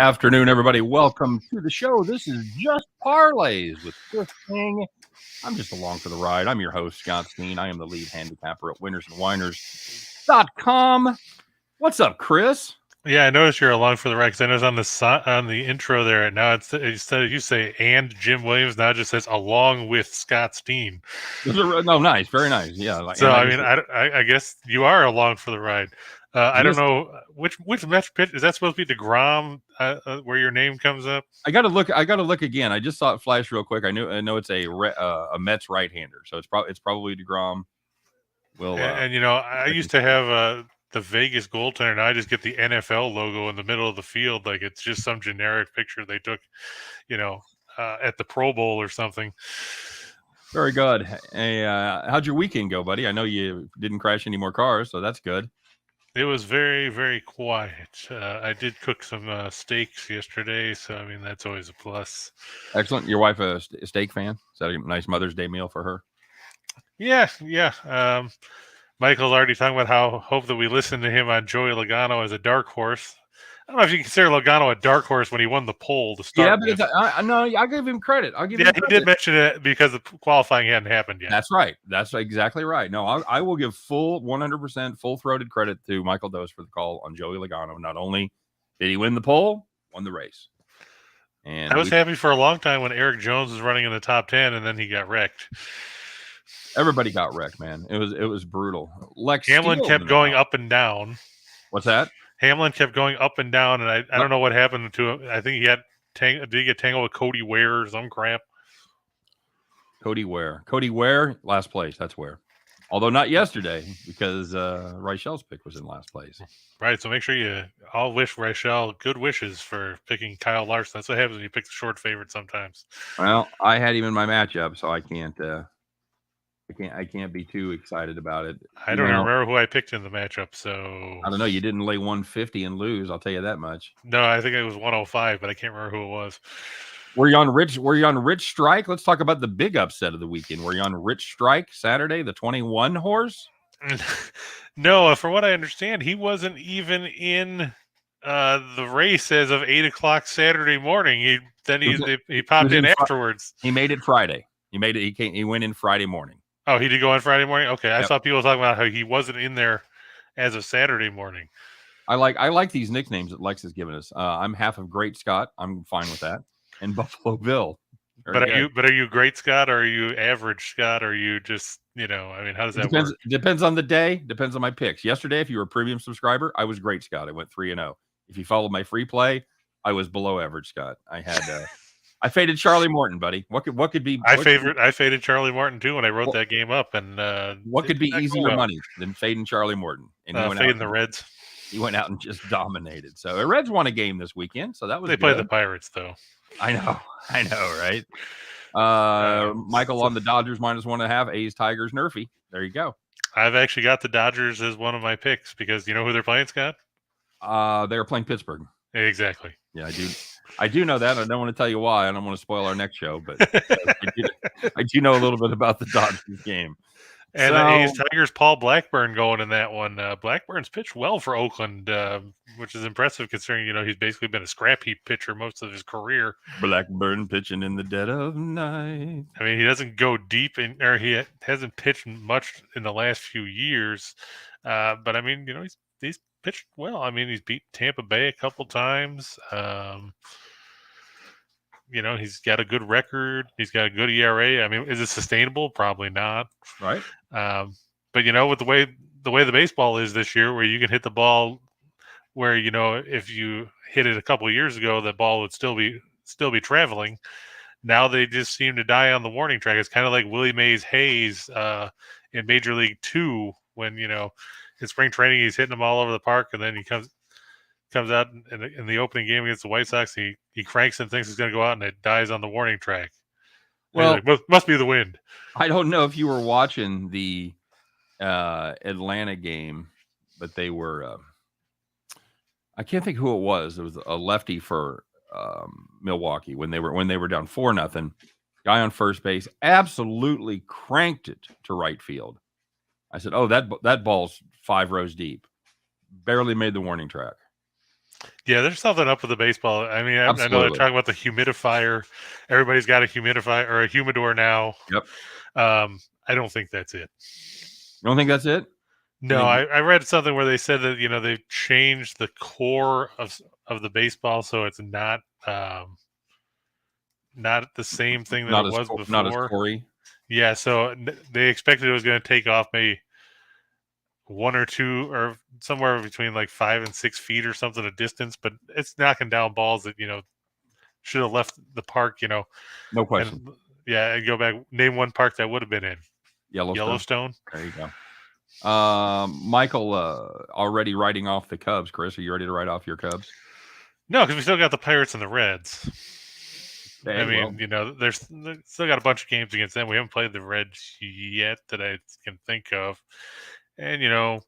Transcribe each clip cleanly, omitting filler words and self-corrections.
afternoon, everybody. Welcome to the show. This is Just Parlays with Chris King. I'm just along for the ride. I'm your host, Scott Steehn. I am the lead handicapper at WHINERS.com. What's up, Chris? Yeah, I noticed you're along for the ride because I noticed on the intro there. Now instead of you say "and Jim Williams," now it just says "along with Scott Steehn." No, nice, very nice. Yeah. So I guess you are along for the ride. I don't know which match pitch is that supposed to be DeGrom where your name comes up. I got to look again. I just saw it flash real quick. I know it's a Mets right-hander, so it's probably DeGrom. I used to have the Vegas goaltender. Now I just get the NFL logo in the middle of the field, like it's just some generic picture they took, at the Pro Bowl or something. Very good. Hey, how'd your weekend go, buddy? I know you didn't crash any more cars, so that's good. It was very, very quiet. I did cook some steaks yesterday, so I mean that's always a plus. Excellent. Your wife a steak fan? Is that a nice Mother's Day meal for her? Yeah. Michael's already talking about how hope that we listen to him on Joey Logano as a dark horse. I don't know if you consider Logano a dark horse when he won the poll to start. Yeah, but I'll give him credit. He did mention it because the qualifying hadn't happened yet. That's right. That's exactly right. No, I will give 100% full-throated credit to Michael Dose for the call on Joey Logano. Not only did he win the poll, won the race. And I was happy for a long time when Eric Jones was running in the top 10, and then he got wrecked. Everybody got wrecked, man. It was brutal. Hamlin kept going up and down. What's that? Hamlin kept going up and down, and I don't know what happened to him. I think did he get tangled with Cody Ware or some crap? Cody Ware, last place. That's Ware. Although not yesterday, because Reichel's pick was in last place. Right, so make sure you all wish Reichel good wishes for picking Kyle Larson. That's what happens when you pick the short favorite sometimes. Well, I had him in my matchup, so I can't be too excited about it. I don't remember who I picked in the matchup, so I don't know. You didn't lay 150 and lose. I'll tell you that much. No, I think it was 105, but I can't remember who it was. Were you on Rich Strike? Let's talk about the big upset of the weekend. Were you on Rich Strike Saturday, the 21 horse? No, from what I understand, he wasn't even in the race as of 8:00 Saturday morning. He popped in afterwards. He made it Friday. He went in Friday morning. Oh, he did go on Friday morning? Okay. Yep. I saw people talking about how he wasn't in there as of Saturday morning. I like these nicknames that Lex has given us. I'm half of Great Scott. I'm fine with that. And Buffalo Bill. Are you Great Scott, or are you Average Scott, or are you just, how does that work? Depends on the day, depends on my picks. Yesterday, if you were a premium subscriber, I was Great Scott. I went 3-0. If you followed my free play, I was below Average Scott. I had I faded Charlie Morton, buddy. What could be? I faded Charlie Morton too when I wrote that game up. And what could be easier money than fading Charlie Morton? And fading the Reds. He went out and just dominated. So the Reds won a game this weekend. So that was. They played the Pirates though. I know, right? Michael on the Dodgers -1.5. A's, Tigers, Nerfy. There you go. I've actually got the Dodgers as one of my picks because you know who they're playing, Scott? They're playing Pittsburgh. Exactly. Yeah, I do know that. I don't want to tell you why. I don't want to spoil our next show, but I do know a little bit about the Dodgers game. And the A's Tigers, Paul Blackburn going in that one. Blackburn's pitched well for Oakland, which is impressive considering, he's basically been a scrap heap pitcher most of his career. Blackburn pitching in the dead of night. I mean, he doesn't go deep or he hasn't pitched much in the last few years. But I mean, he's pitched well. I mean, he's beat Tampa Bay a couple times. He's got a good record. He's got a good ERA. I mean, is it sustainable? Probably not. Right. But with the way the baseball is this year, where you can hit the ball, where if you hit it a couple of years ago, the ball would still be traveling. Now they just seem to die on the warning track. It's kind of like Willie Mays Hayes in Major League 2 when in spring training he's hitting them all over the park, and then he comes out in the opening game against the White Sox. He cranks and thinks he's going to go out, and it dies on the warning track. Well, must be the wind. I don't know if you were watching the Atlanta game, but they were. I can't think who it was. It was a lefty for Milwaukee when they were down 4-0. Guy on first base absolutely cranked it to right field. I said, "Oh, that ball's 5 rows deep." Barely made the warning track. Yeah, there's something up with the baseball. I mean, I know they're Absolutely. talking about the humidifier. Everybody's got a humidifier or a humidor now. Yep. I don't think that's it. You don't think that's it? You No, think I read something where they said that they've changed the core of the baseball, so it's not the same thing that it was not as before. Corey? Yeah, so they expected it was going to take off maybe 1 or 2 or somewhere between like 5 and 6 feet or something of distance, but it's knocking down balls that should have left the park. No question. And yeah, and go back. Name one park that would have been in Yellowstone. There you go. Michael, already writing off the Cubs. Chris, are you ready to write off your Cubs? No, because we still got the Pirates and the Reds. Okay, I mean, there's still got a bunch of games against them. We haven't played the Reds yet that I can think of. And,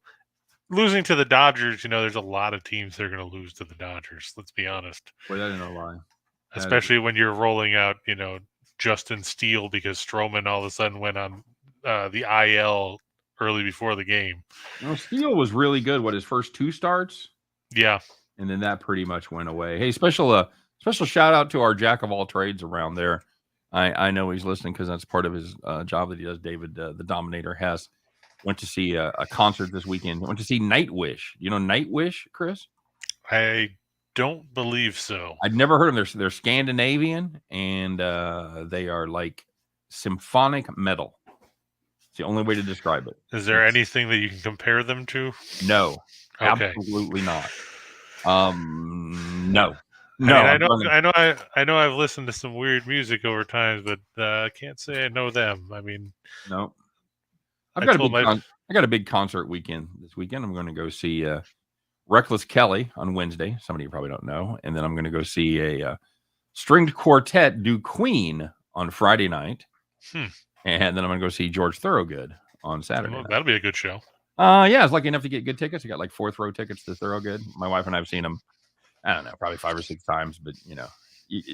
losing to the Dodgers, there's a lot of teams that are going to lose to the Dodgers. Let's be honest. Boy, that ain't no lie. Especially when you're rolling out, Justin Steele because Stroman all of a sudden went on the IL early before the game. Steele was really good. His first 2 starts? Yeah. And then that pretty much went away. Hey, special shout out to our jack of all trades around there. I know he's listening because that's part of his job that he does. David, the Dominator, has went to see a concert this weekend. Went to see Nightwish. You know Nightwish, Chris? I don't believe so. I'd never heard of them. They're Scandinavian, and they are like symphonic metal. It's the only way to describe it. Is there anything that you can compare them to? No, okay. Absolutely not. No. No, I mean, I know I've listened to some weird music over time, but I can't say I know them. I mean, no. I got a big concert weekend this weekend. I'm going to go see Reckless Kelly on Wednesday. Somebody you probably don't know, and then I'm going to go see a stringed quartet do Queen on Friday night, and then I'm going to go see George Thorogood on Saturday. Well, that'll be a good show. Yeah, I was lucky enough to get good tickets. I got like 4th row tickets to Thorogood. My wife and I have seen them, I don't know, probably 5 or 6 times. But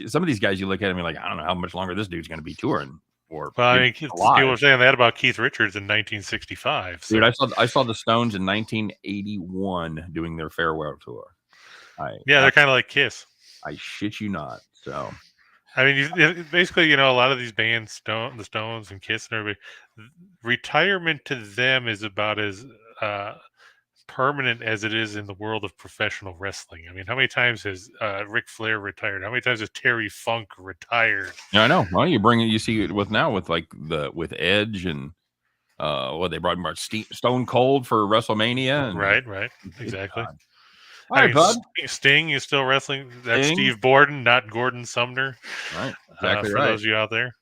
some of these guys, you look at them, you're like, I don't know how much longer this dude's going to be touring. Well, I mean, people were saying that about Keith Richards in 1965. So. Dude, I saw the Stones in 1981 doing their farewell tour. They're kind of like Kiss. I shit you not. So, I mean, basically, a lot of these bands, the Stones and Kiss and everybody, retirement to them is about as permanent as it is in the world of professional wrestling. I mean, how many times has Ric Flair retired? How many times has Terry Funk retired? Yeah, I know. Well, you see it with Edge and what they brought Stone Cold for WrestleMania. And, right, exactly. All right, bud. Sting is still wrestling. That's Steve Borden, not Gordon Sumner. Right, exactly for those of you out there.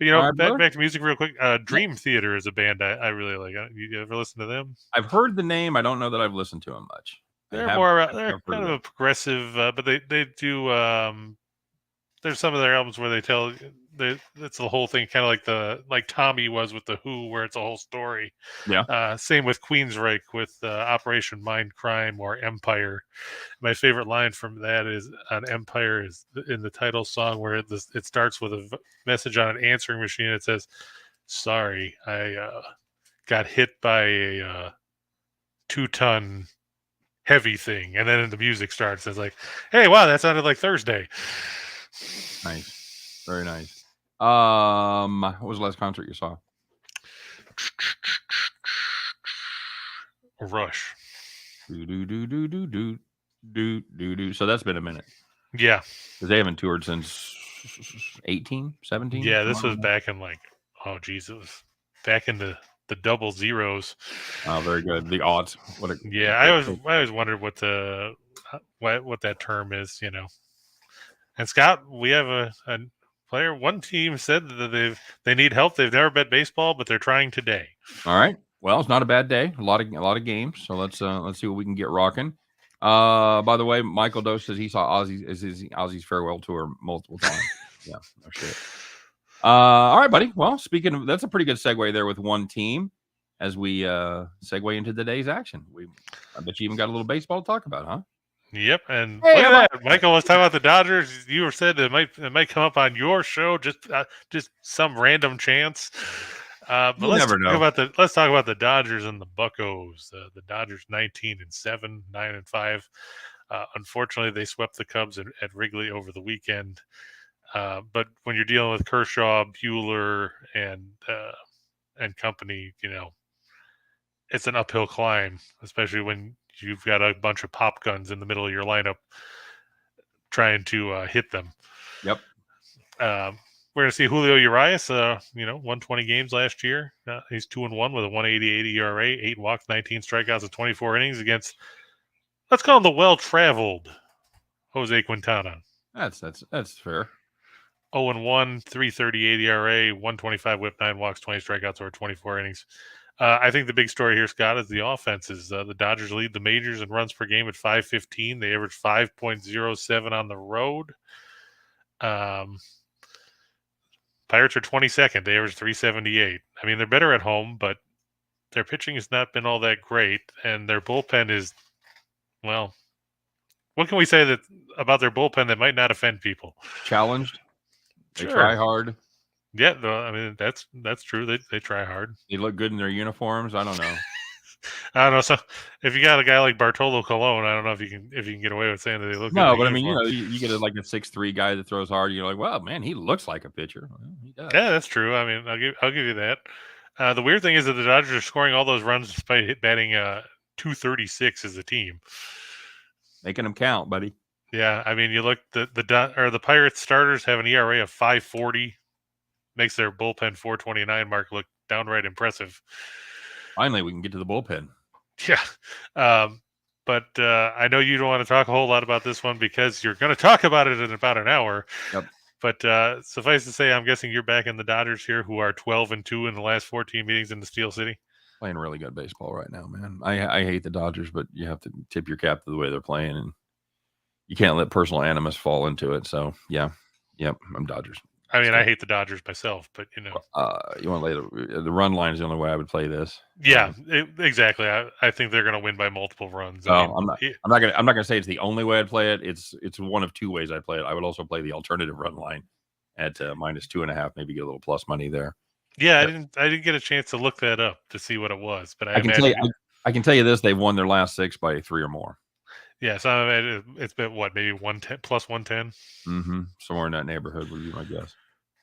But back to music real quick. Dream Theater is a band I really like. You ever listen to them? I've heard the name. I don't know that I've listened to them much. They're kind of a progressive, but they do. There's some of their albums where they tell that's the whole thing, kind of like Tommy was with the Who, where it's a whole story. Yeah. Same with Queensryche with Operation Mindcrime or Empire. My favorite line from that is on Empire is in the title song where it starts with a message on an answering machine. It says, "Sorry, I got hit by a 2-ton heavy thing," and then the music starts. It's like, "Hey, wow, that sounded like Thursday." Nice, very nice. What was the last concert you saw? Rush. Do. So that's been a minute. Yeah, because they haven't toured since 18, 17. Yeah, this was back in it was back in the double zeros. Oh, very good. The aughts. I always wondered what that term is, And Scott, we have a player. One team said that they need help. They've never bet baseball, but they're trying today. All right. Well, it's not a bad day. A lot of games. So let's see what we can get rocking. By the way, Michael Doe says he saw Ozzy's farewell tour multiple times. Yeah, no shit. All right, buddy. Well, speaking of, that's a pretty good segue there with one team as we segue into today's action. I bet you even got a little baseball to talk about, huh? Yep, and look at that. Michael was talking about the Dodgers. You were said it might come up on your show, just some random chance. But let's talk about the Dodgers and the Buccos. The Dodgers 19-7, 9-5. Unfortunately, they swept the Cubs at Wrigley over the weekend. But when you're dealing with Kershaw, Buehler, and company, it's an uphill climb, especially when you've got a bunch of pop guns in the middle of your lineup trying to hit them. Yep. We're going to see Julio Urias, 120 games last year. He's 2-1 with a 1.88 ERA, 8 walks, 19 strikeouts, and 24 innings against, let's call him the well-traveled Jose Quintana. That's fair. 0-1, 3.38 ERA, 125 whip, 9 walks, 20 strikeouts over 24 innings. I think the big story here, Scott, is the offenses. The Dodgers lead the majors in runs per game at 515. They average 5.07 on the road. Pirates are 22nd. They average 378. I mean, they're better at home, but their pitching has not been all that great, and their bullpen is, well, what can we say about their bullpen that might not offend people? Challenged. They Sure. try hard. Yeah, I mean that's true. They try hard. They look good in their uniforms. I don't know. I don't know. So if you got a guy like Bartolo Colon, I don't know if you can get away with saying that they look good. No, but I mean, you get a 6'3" guy that throws hard. You're like, well, man, he looks like a pitcher. Well, he does. Yeah, that's true. I mean, I'll give you that. The weird thing is that the Dodgers are scoring all those runs despite batting 236 as a team. Making them count, buddy. Yeah, I mean, you look the Pirates starters have an ERA of 5.40, makes their bullpen 4.29 mark look downright impressive. Finally, we can get to the bullpen. Yeah, but I know you don't want to talk a whole lot about this one because you're going to talk about it in about an hour. Yep. But suffice to say, I'm guessing you're back in the Dodgers here, who are 12-2 in the last 14 meetings in the Steel City. Playing really good baseball right now, man. I hate the Dodgers, but you have to tip your cap to the way they're playing, and you can't let personal animus fall into it. So, yeah. Yep, I'm Dodgers. I mean, I hate the Dodgers myself, but you want to lay the run line is the only way I would play this. Yeah, exactly. I think they're going to win by multiple runs. I'm not gonna say it's the only way I'd play it. It's one of two ways I'd play it. I would also play the alternative run line at -2.5, maybe get a little plus money there. Yeah, I didn't get a chance to look that up to see what it was, but I can tell you this: they've won their last 6 by 3 or more. Yeah, so it's been maybe 110 plus 110. Mm-hmm. Somewhere in that neighborhood would be my guess.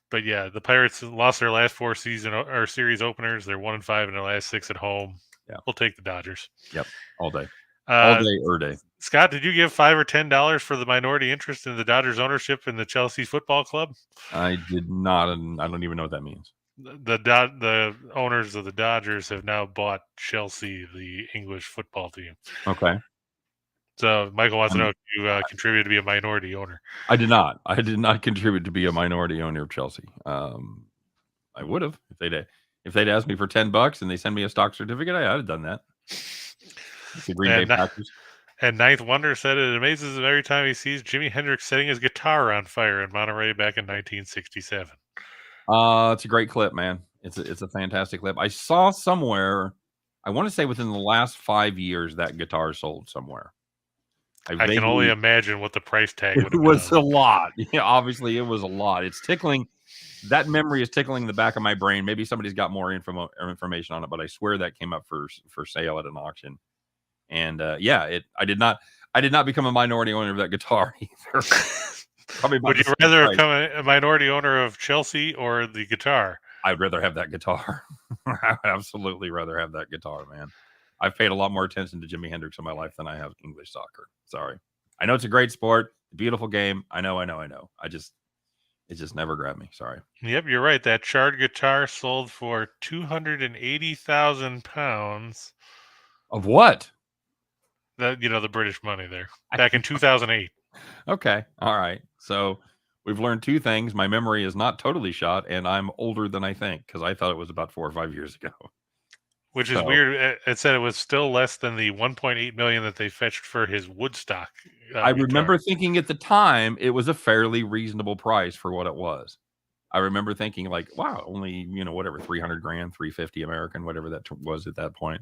But yeah, the Pirates lost their last 4 series openers. They're 1-5 in their last 6 at home. Yeah, we'll take the Dodgers. Yep, all day, day. Scott, did you give $5 or $10 for the minority interest in the Dodgers ownership in the Chelsea Football Club? I did not, and I don't even know what that means. The owners of the Dodgers have now bought Chelsea, the English football team. Okay. So Michael wants to know if you contributed to be a minority owner. I did not. I did not contribute to be a minority owner of Chelsea. I would have if they'd asked me for $10 and they send me a stock certificate. I'd have done that. And Ninth Wonder said it amazes him every time he sees Jimi Hendrix setting his guitar on fire in Monterey back in 1967. It's a great clip, man. It's a fantastic clip. I saw somewhere, I want to say within the last 5 years, that guitar sold somewhere. I can only imagine what the price tag would have been. It was a lot. Yeah, obviously, it was a lot. It's tickling. That memory is tickling the back of my brain. Maybe somebody's got more information on it, but I swear that came up for sale at an auction. And I did not become a minority owner of that guitar either. Would you rather become a minority owner of Chelsea or the guitar? I'd rather have that guitar. I would absolutely rather have that guitar, man. I've paid a lot more attention to Jimi Hendrix in my life than I have English soccer. Sorry. I know it's a great sport, a beautiful game. I know. It just never grabbed me. Sorry. Yep, you're right. That charred guitar sold for £280,000. Of what? The British money there. Back in 2008. Okay. All right. So we've learned 2 things. My memory is not totally shot, and I'm older than I think because I thought it was about 4 or 5 years ago. Which is weird. It said it was still less than the $1.8 million that they fetched for his Woodstock. I remember thinking at the time it was a fairly reasonable price for what it was. I remember thinking like, wow, only whatever, 300 grand, 350 American, whatever that was at that point.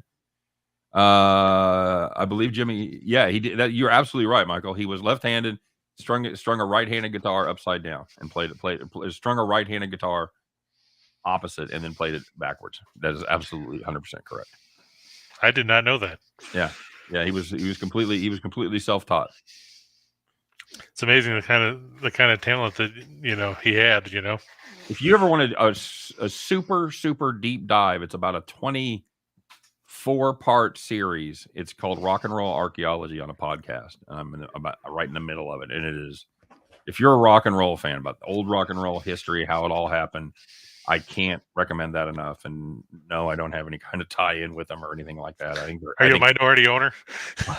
I believe Jimmy. Yeah, he did that. You're absolutely right, Michael. He was left-handed, strung a right-handed guitar upside down, and strung a right-handed guitar opposite and then played it backwards. That is absolutely 100% correct. I did not know that. Yeah. Yeah, he was completely self-taught. It's amazing the kind of talent that he had. If you ever wanted a super deep dive, it's about a 24-part series. It's called Rock and Roll Archaeology on a podcast. I'm about right in the middle of it, and it is. If you're a rock and roll fan, about the old rock and roll history, how it all happened, I can't recommend that enough. And no, I don't have any kind of tie-in with them or anything like that. I think. Are you a minority owner?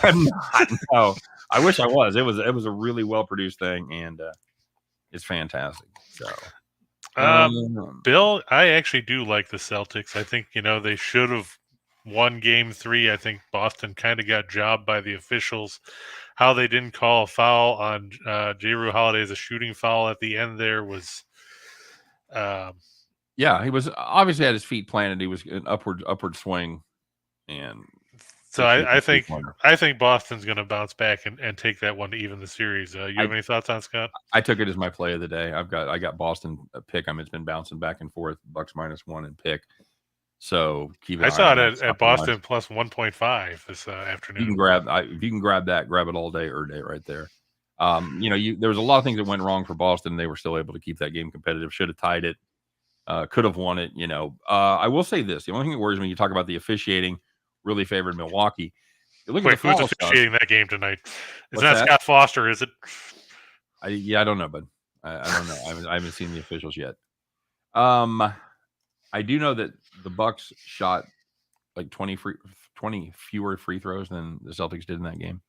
I'm not. No, I wish I was. It was a really well-produced thing, and it's fantastic. So, Bill, I actually do like the Celtics. I think they should have won Game 3. I think Boston kind of got jobbed by the officials. How they didn't call a foul on Jrue Holiday as a shooting foul at the end there was. Yeah, he was obviously had his feet planted. He was an upward swing, and so I think Boston's going to bounce back and take that one to even the series. You have any thoughts on Scott? I took it as my play of the day. I got Boston pick. It's been bouncing back and forth. Bucks -1 and pick. So keep it. I saw it at Boston plus 1.5 this afternoon. You can grab if you can grab that, grab it all day or day right there. There was a lot of things that went wrong for Boston. They were still able to keep that game competitive. Should have tied it. Could have won it. I will say this: the only thing that worries me, you talk about the officiating, really favored Milwaukee. Wait, who's officiating that game tonight? It's not that? Scott Foster, is it? I don't know, bud. I don't know. I haven't seen the officials yet. I do know that the Bucks shot like 20 fewer free throws than the Celtics did in that game.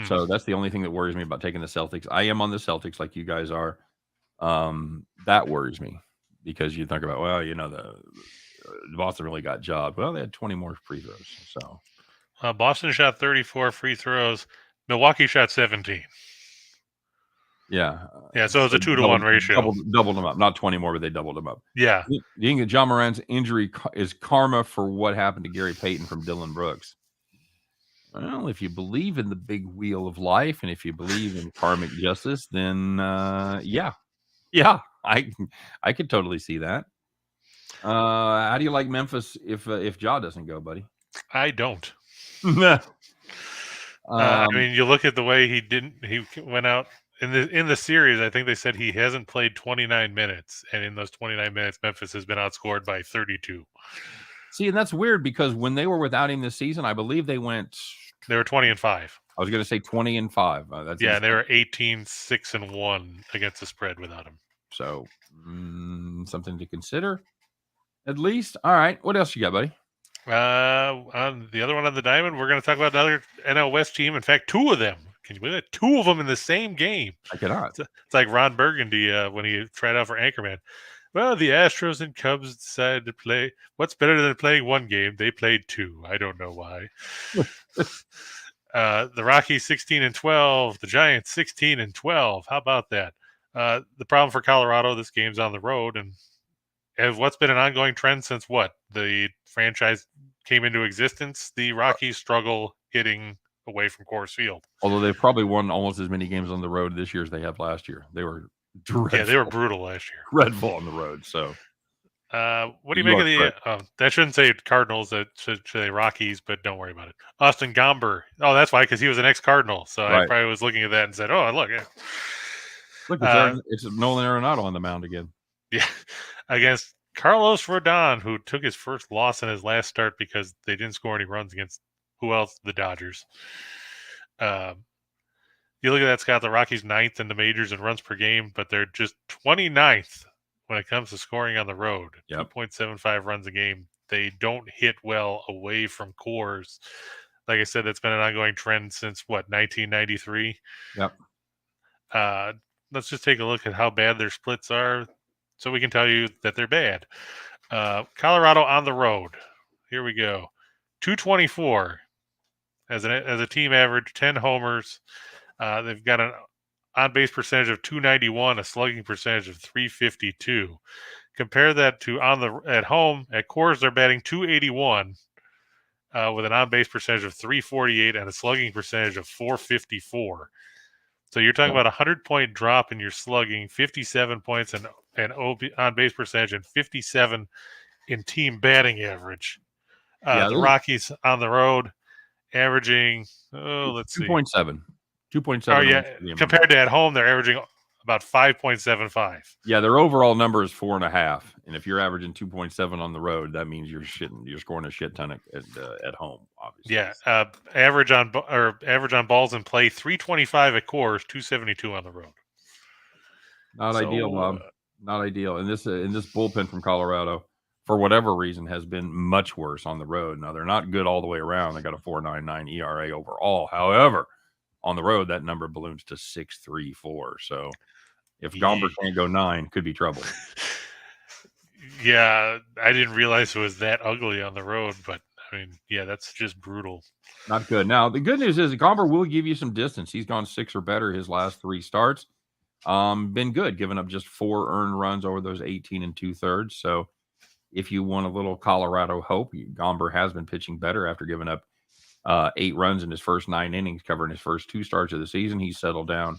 So that's the only thing that worries me about taking the Celtics. I am on the Celtics like you guys are. That worries me because you think about, well, the Boston really got jobbed. Well, they had 20 more free throws. So Boston shot 34 free throws. Milwaukee shot 17. Yeah. So it's a 2-to-1 ratio. Doubled them up. Not 20 more, but they doubled them up. Yeah. Do you think John Morant's injury is karma for what happened to Gary Payton from Dylan Brooks? Well, if you believe in the big wheel of life and if you believe in karmic justice, then yeah, I could totally see that. How do you like Memphis if Ja doesn't go, buddy? I don't. I mean, you look at the way he went out in the series. I think they said he hasn't played 29 minutes, and in those 29 minutes, Memphis has been outscored by 32. See, and that's weird because when they were without him this season, I believe they were 20-5. I was going to say 20-5. They were 18-6-1 against the spread without him. So something to consider, at least. All right, what else you got, buddy? On the other one on the diamond, we're going to talk about another NL West team. In fact, two of them. Can you believe it? Two of them in the same game. I cannot. It's like Ron Burgundy when he tried out for Anchorman. Well, the Astros and Cubs decided to play. What's better than playing one game? They played two. I don't know why. The Rockies 16-12. The Giants 16-12. How about that? The problem for Colorado, this game's on the road, and what's been an ongoing trend since the franchise came into existence. The Rockies struggle hitting away from Coors Field. Although they've probably won almost as many games on the road this year as they have last year. They were dreadful. Yeah, they were brutal last year. Dreadful on the road. So, what do you make of the? That shouldn't say Cardinals. That should say Rockies, but don't worry about it. Austin Gomber. Oh, that's why, because he was an ex-Cardinal. So right. I probably was looking at that and said, "Oh, look, yeah. Look, it's Nolan Arenado on the mound again." Yeah, against Carlos Rodon, who took his first loss in his last start because they didn't score any runs against who else? The Dodgers. You look at that, Scott. The Rockies 9th in the majors in runs per game, but they're just 29th when it comes to scoring on the road. Yep. 2.75 runs a game. They don't hit well away from Coors. Like I said, that's been an ongoing trend since 1993. Yep. Let's just take a look at how bad their splits are, so we can tell you that they're bad. Colorado on the road. Here we go. 224 as a team average, 10 homers. They've got an on-base percentage of 291, a slugging percentage of 352. Compare that to at home at Coors, they're batting 281 with an on-base percentage of 348 and a slugging percentage of 454. So you're talking about a 100-point drop in your slugging, 57 points in on-base percentage, and 57 in team batting average. The Rockies on the road, averaging, let's see. 2.7. 2.7. Oh, yeah. Compared to at home, they're averaging about 5.75. Yeah, their overall number is 4.5. And if you're averaging 2.7 on the road, that means you're scoring a shit ton at home, obviously. Yeah. Average on balls in play, 325 at cores, 272 on the road. Not ideal, Bob. Not ideal. And this bullpen from Colorado, for whatever reason, has been much worse on the road. Now, they're not good all the way around. They got a 4.99 ERA overall. However, on the road, that number balloons to 6.34. So if Gomber can't go 9, could be trouble. Yeah, I didn't realize it was that ugly on the road, but I mean, yeah, that's just brutal. Not good. Now, the good news is Gomber will give you some distance. He's gone 6 or better his last 3 starts. Been good, giving up just 4 earned runs over those 18 2/3. So if you want a little Colorado hope, Gomber has been pitching better after giving up 8 runs in his first 9 innings, covering his first 2 starts of the season. He's settled down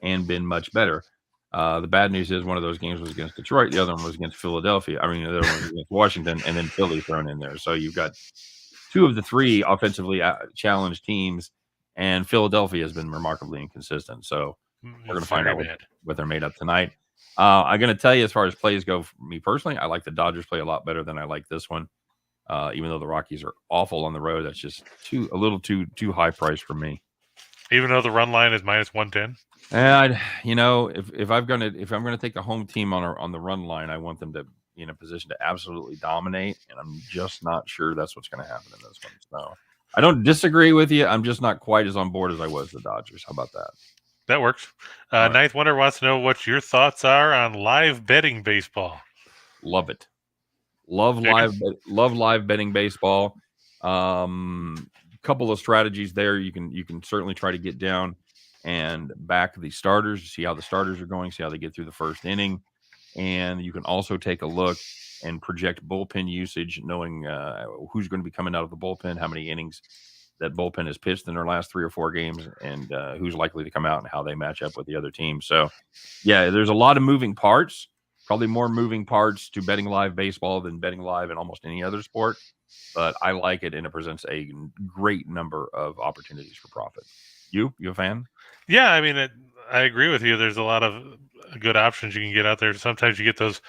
and been much better. The bad news is one of those games was against Detroit. The other one was against Philadelphia. I mean, the other one was against Washington, and then Philly thrown in there. So you've got 2 of the 3 offensively challenged teams, and Philadelphia has been remarkably inconsistent. So we're going to find out what they're made of tonight. I'm going to tell you, as far as plays go, for me personally, I like the Dodgers play a lot better than I like this one. Even though the Rockies are awful on the road, that's just a little too high price for me. Even though the run line is -110. And if I'm gonna take the home team on the run line, I want them to be in a position to absolutely dominate, and I'm just not sure that's what's going to happen in this one. So I don't disagree with you. I'm just not quite as on board as I was the Dodgers. How about that? That works. Ninth Wonder wants to know what your thoughts are on live betting baseball. Love it. Love live betting baseball. Couple of strategies there. You can certainly try to get down and back the starters, see how the starters are going, see how they get through the first inning. And you can also take a look and project bullpen usage, knowing who's going to be coming out of the bullpen, how many innings that bullpen has pitched in their last 3 or 4 games, and who's likely to come out and how they match up with the other team. So, yeah, there's a lot of moving parts, probably more moving parts to betting live baseball than betting live in almost any other sport. But I like it, and it presents a great number of opportunities for profit. You a fan? Yeah, I mean, I agree with you. There's a lot of good options you can get out there. Sometimes you get those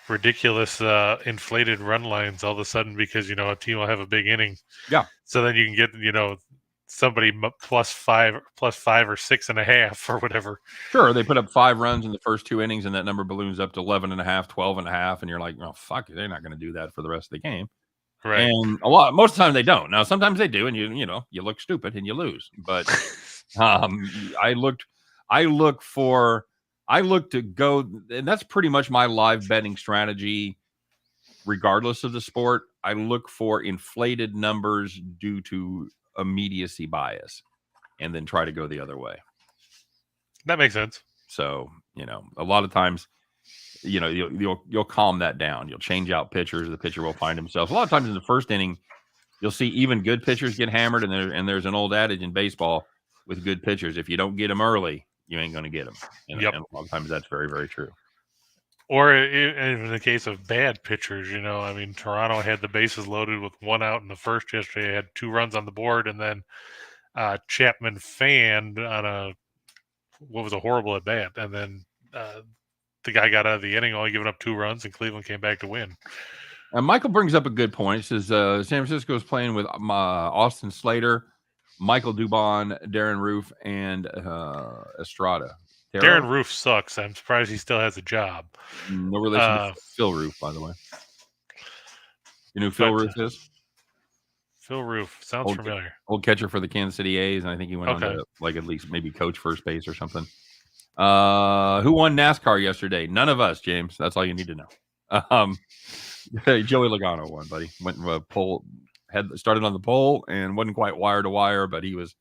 ridiculous inflated run lines all of a sudden because, a team will have a big inning. Yeah. So then you can get, somebody +5 or 6.5 or whatever. Sure. They put up 5 runs in the first 2 innings, and that number balloons up to 11.5, 12.5. And you're like, oh, fuck, they're not going to do that for the rest of the game. Right. And most of the time they don't. Now, sometimes they do, and you look stupid and you lose. But I look to go, and that's pretty much my live betting strategy, regardless of the sport. I look for inflated numbers due to immediacy bias, and then try to go the other way. That makes sense. So, a lot of times, you'll calm that down. You'll change out pitchers. The pitcher will find himself. A lot of times in the first inning, you'll see even good pitchers get hammered, and there's an old adage in baseball with good pitchers: if you don't get them early, you ain't going to get them. And a lot of times that's very, very true. Or in the case of bad pitchers, Toronto had the bases loaded with 1 out in the first yesterday. Had 2 runs on the board, and then Chapman fanned on what was a horrible at bat, and then the guy got out of the inning only giving up 2 runs, and Cleveland came back to win. Michael brings up a good point. He says San Francisco is playing with Austin Slater, Michael Dubon, Darren Roof, and Estrada. Darren Roof sucks. I'm surprised he still has a job. No relation to Phil Roof, by the way. You know who Phil Roof is? Phil Roof. Sounds familiar. Old catcher for the Kansas City A's, and I think he went on to at least maybe coach first base or something. Who won NASCAR yesterday? None of us, James. That's all you need to know. Joey Logano won, buddy. Went pole, started on the pole and wasn't quite wire to wire, but he was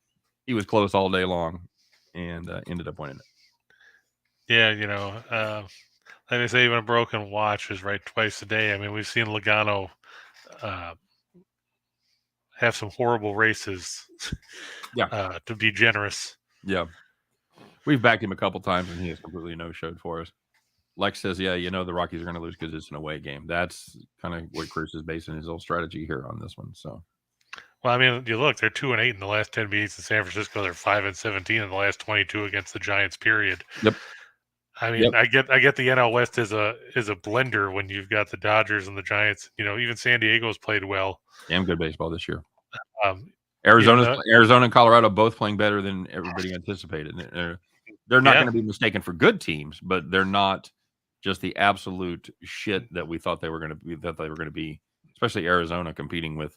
close all day long and ended up winning it. Yeah, like I say, even a broken watch is right twice a day. I mean, we've seen Logano have some horrible races. Yeah, to be generous. Yeah, we've backed him a couple times, and he has completely no-showed for us. Lex says, yeah, the Rockies are going to lose because it's an away game. That's kind of what Chris is basing his whole strategy here on this one. So, Well, I mean, you look, they're 2-8 in the last 10 meetings in San Francisco. They're 5-17 in the last 22 against the Giants. Period. Yep. I mean, Yep. I get the NL West is a blender when you've got the Dodgers and the Giants. Even San Diego's played well. Damn good baseball this year. Um, Arizona and Colorado both playing better than everybody anticipated. They're not going to be mistaken for good teams, but they're not just the absolute shit that we thought they were going to be. Especially Arizona competing with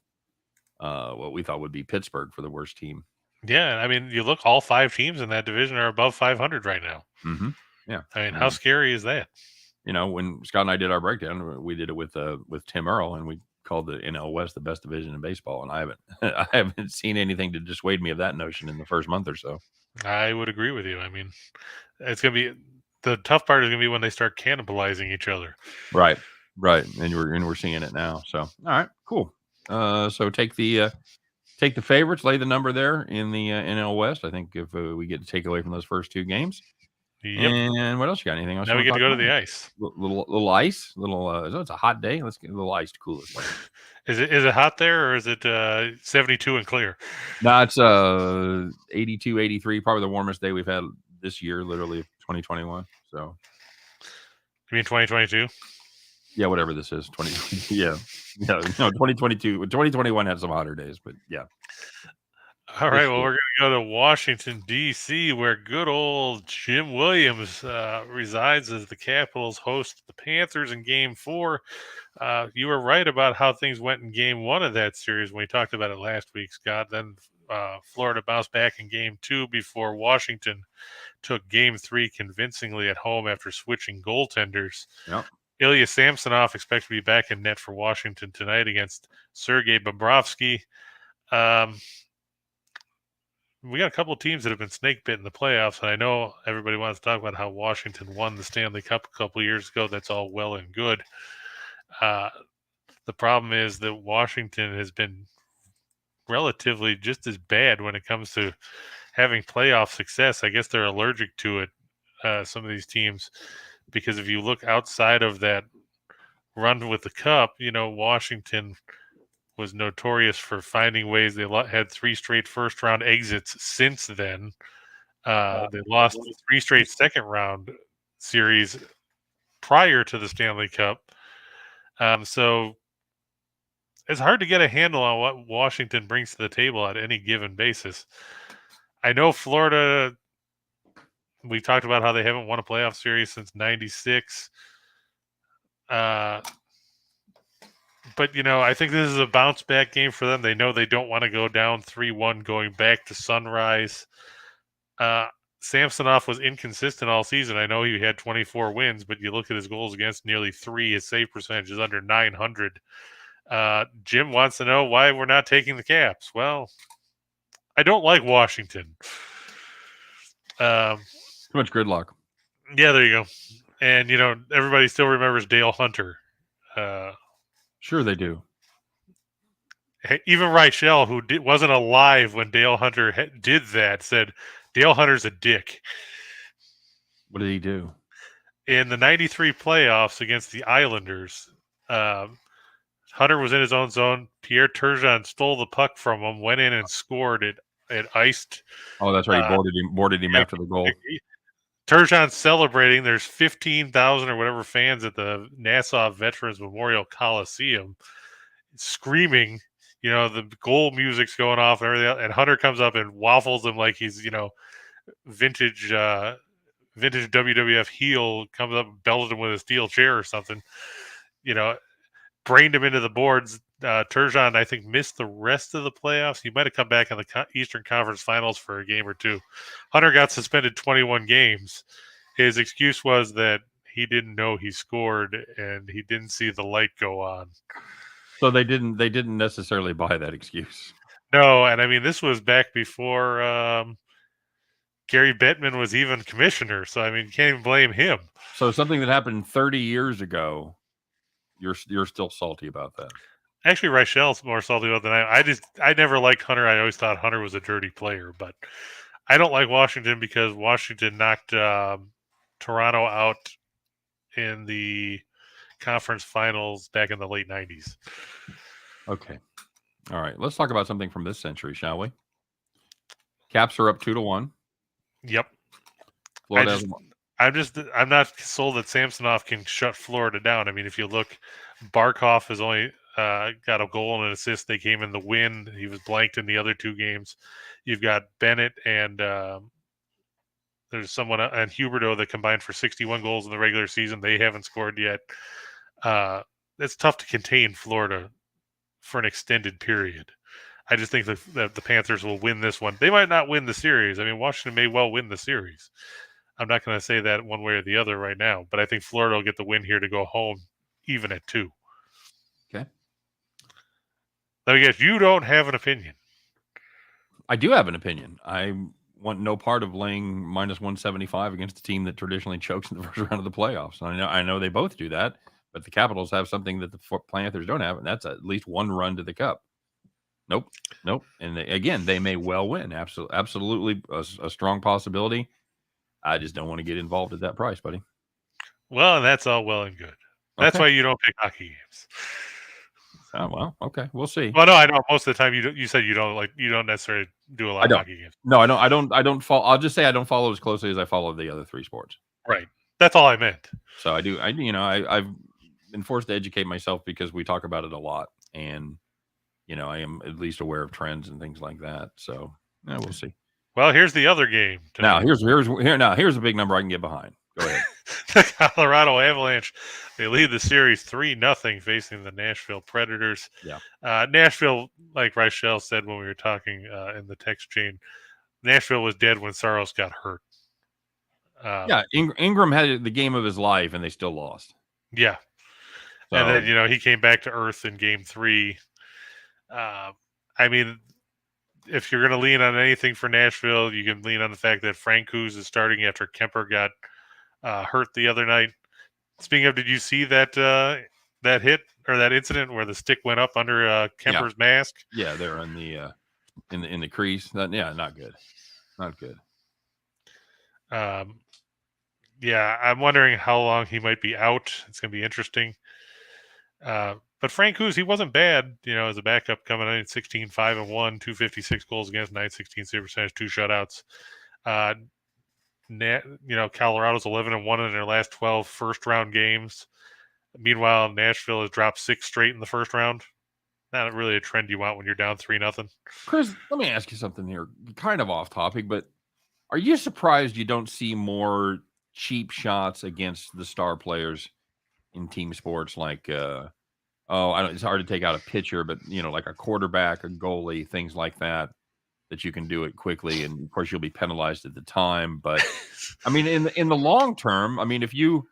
what we thought would be Pittsburgh for the worst team. Yeah, I mean, you look, all 5 teams in that division are above 500 right now. Mm-hmm. Yeah, I mean, how scary is that? When Scott and I did our breakdown, we did it with Tim Earl, and we called the NL West the best division in baseball, and I haven't seen anything to dissuade me of that notion in the first month or so. I would agree with you. I mean, it's going to be the tough part is going to be when they start cannibalizing each other. Right, and we're seeing it now. So, all right, cool. So take the favorites, lay the number there in the NL West. I think if we get to take away from those first 2 games. Yep. And what else you got? Anything else? Now we get to go to the ice. Little ice. It's a hot day. Let's get a little ice to cool us. Is it hot there, or is it 72 and clear? No, it's 82, 83. Probably the warmest day we've had this year. Literally 2021. So. You mean 2022? Yeah, whatever this is. 2020. Yeah. No, 2022. 2021 had some hotter days, but yeah. All right, well, we're going to go to Washington, D.C., where good old Jim Williams resides as the Capitals host the Panthers in Game 4. You were right about how things went in Game 1 of that series when we talked about it last week, Scott. Then Florida bounced back in Game 2 before Washington took Game 3 convincingly at home after switching goaltenders. Yep. Ilya Samsonov expects to be back in net for Washington tonight against Sergei Bobrovsky. We got a couple of teams that have been snake bit in the playoffs, and I know everybody wants to talk about how Washington won the Stanley Cup a couple of years ago. That's all well and good. The problem is that Washington has been relatively just as bad when it comes to having playoff success. I guess they're allergic to it, some of these teams, because if you look outside of that run with the Cup, Washington was notorious for finding ways. They had 3 straight first-round exits since then. They lost 3 straight second-round series prior to the Stanley Cup. So it's hard to get a handle on what Washington brings to the table at any given basis. I know Florida, we talked about how they haven't won a playoff series since 96. But, I think this is a bounce-back game for them. They know they don't want to go down 3-1 going back to Sunrise. Samsonov was inconsistent all season. I know he had 24 wins, but you look at his goals against, nearly 3. His save percentage is under 900. Jim wants to know why we're not taking the Caps. Well, I don't like Washington. Too much gridlock. Yeah, there you go. And, everybody still remembers Dale Hunter. Sure they do. Even Reichel, who wasn't alive when Dale Hunter did that, said Dale Hunter's a dick. What did he do? In the 93 playoffs against the Islanders, Hunter was in his own zone. Pierre Turgeon stole the puck from him, went in and scored it. It iced. Oh, that's right. He boarded him after the goal. Turgeon's celebrating. There's 15,000 or whatever fans at the Nassau Veterans Memorial Coliseum screaming. The goal music's going off and everything else, and Hunter comes up and waffles him like he's, vintage WWF heel, comes up and bells him with a steel chair or something. Brained him into the boards. Turgeon, I think, missed the rest of the playoffs. He might have come back in the Eastern Conference Finals for a game or 2. Hunter got suspended 21 games. His excuse was that he didn't know he scored and he didn't see the light go on. So they didn't necessarily buy that excuse. No, and I mean, this was back before Gary Bettman was even commissioner. So, I mean, you can't even blame him. So something that happened 30 years ago, you're still salty about that. Actually, Reichel's more salty about than I never liked Hunter. I always thought Hunter was a dirty player, but I don't like Washington because Washington knocked Toronto out in the conference finals back in the late 90s. Okay. All right, let's talk about something from this century, shall we? Caps are up 2-1. Yep. Florida I'm not sold that Samsonov can shut Florida down. I mean, if you look, Barkov has only got a goal and an assist. They came in the win. He was blanked in the other two games. You've got Bennett and there's someone and Huberto that combined for 61 goals in the regular season. They haven't scored yet. It's tough to contain Florida for an extended period. I just think that the Panthers will win this one. They might not win the series. I mean, Washington may well win the series. I'm not going to say that one way or the other right now, but I think Florida will get the win here to go home even at 2. Okay. Let me guess, you don't have an opinion. I do have an opinion. I want no part of laying minus 175 against a team that traditionally chokes in the first round of the playoffs. I know they both do that, but the Capitals have something that the Panthers don't have, and that's at least one run to the cup. Nope. And again, they may well win. Absolutely a strong possibility. I just don't want to get involved at that price, buddy. Well, that's all well and good. That's why you don't pick hockey games. Oh, well, okay, we'll see. Well, no, I know most of the time you said you don't necessarily do a lot of hockey games. No, I don't follow. I'll just say I don't follow as closely as I follow the other 3 sports. Right. That's all I meant. So I do. I've been forced to educate myself because we talk about it a lot, and I am at least aware of trends and things like that. So yeah, we'll see. Well, here's the other game tonight. Now here's a big number I can get behind. Go ahead. The Colorado Avalanche, they lead the series 3-0 facing the Nashville Predators. Yeah. Nashville, like Reichel said when we were talking in the text chain, Nashville was dead when Saros got hurt. Yeah, Ingram had the game of his life, and they still lost. Yeah. So, and then, he came back to earth in game 3. I mean, if you're going to lean on anything for Nashville, you can lean on the fact that Francouz is starting after Kemper got hurt the other night. Speaking of, did you see that hit or that incident where the stick went up under Kemper's mask? Yeah, they're in the in the crease. Not good. Not good. Yeah, I'm wondering how long he might be out. It's going to be interesting. But Francouz, he wasn't bad, as a backup coming in at 16-5-1, 256 goals against, 916 save percentage, 2 shutouts. Colorado's 11-1 in their last 12 first-round games. Meanwhile, Nashville has dropped 6 straight in the first round. Not really a trend you want when you're down 3-0. Chris, let me ask you something here, kind of off topic, but are you surprised you don't see more cheap shots against the star players in team sports like it's hard to take out a pitcher, but like a quarterback, a goalie, things like that you can do it quickly, and of course you'll be penalized at the time. But I mean, in the long term, I mean, if you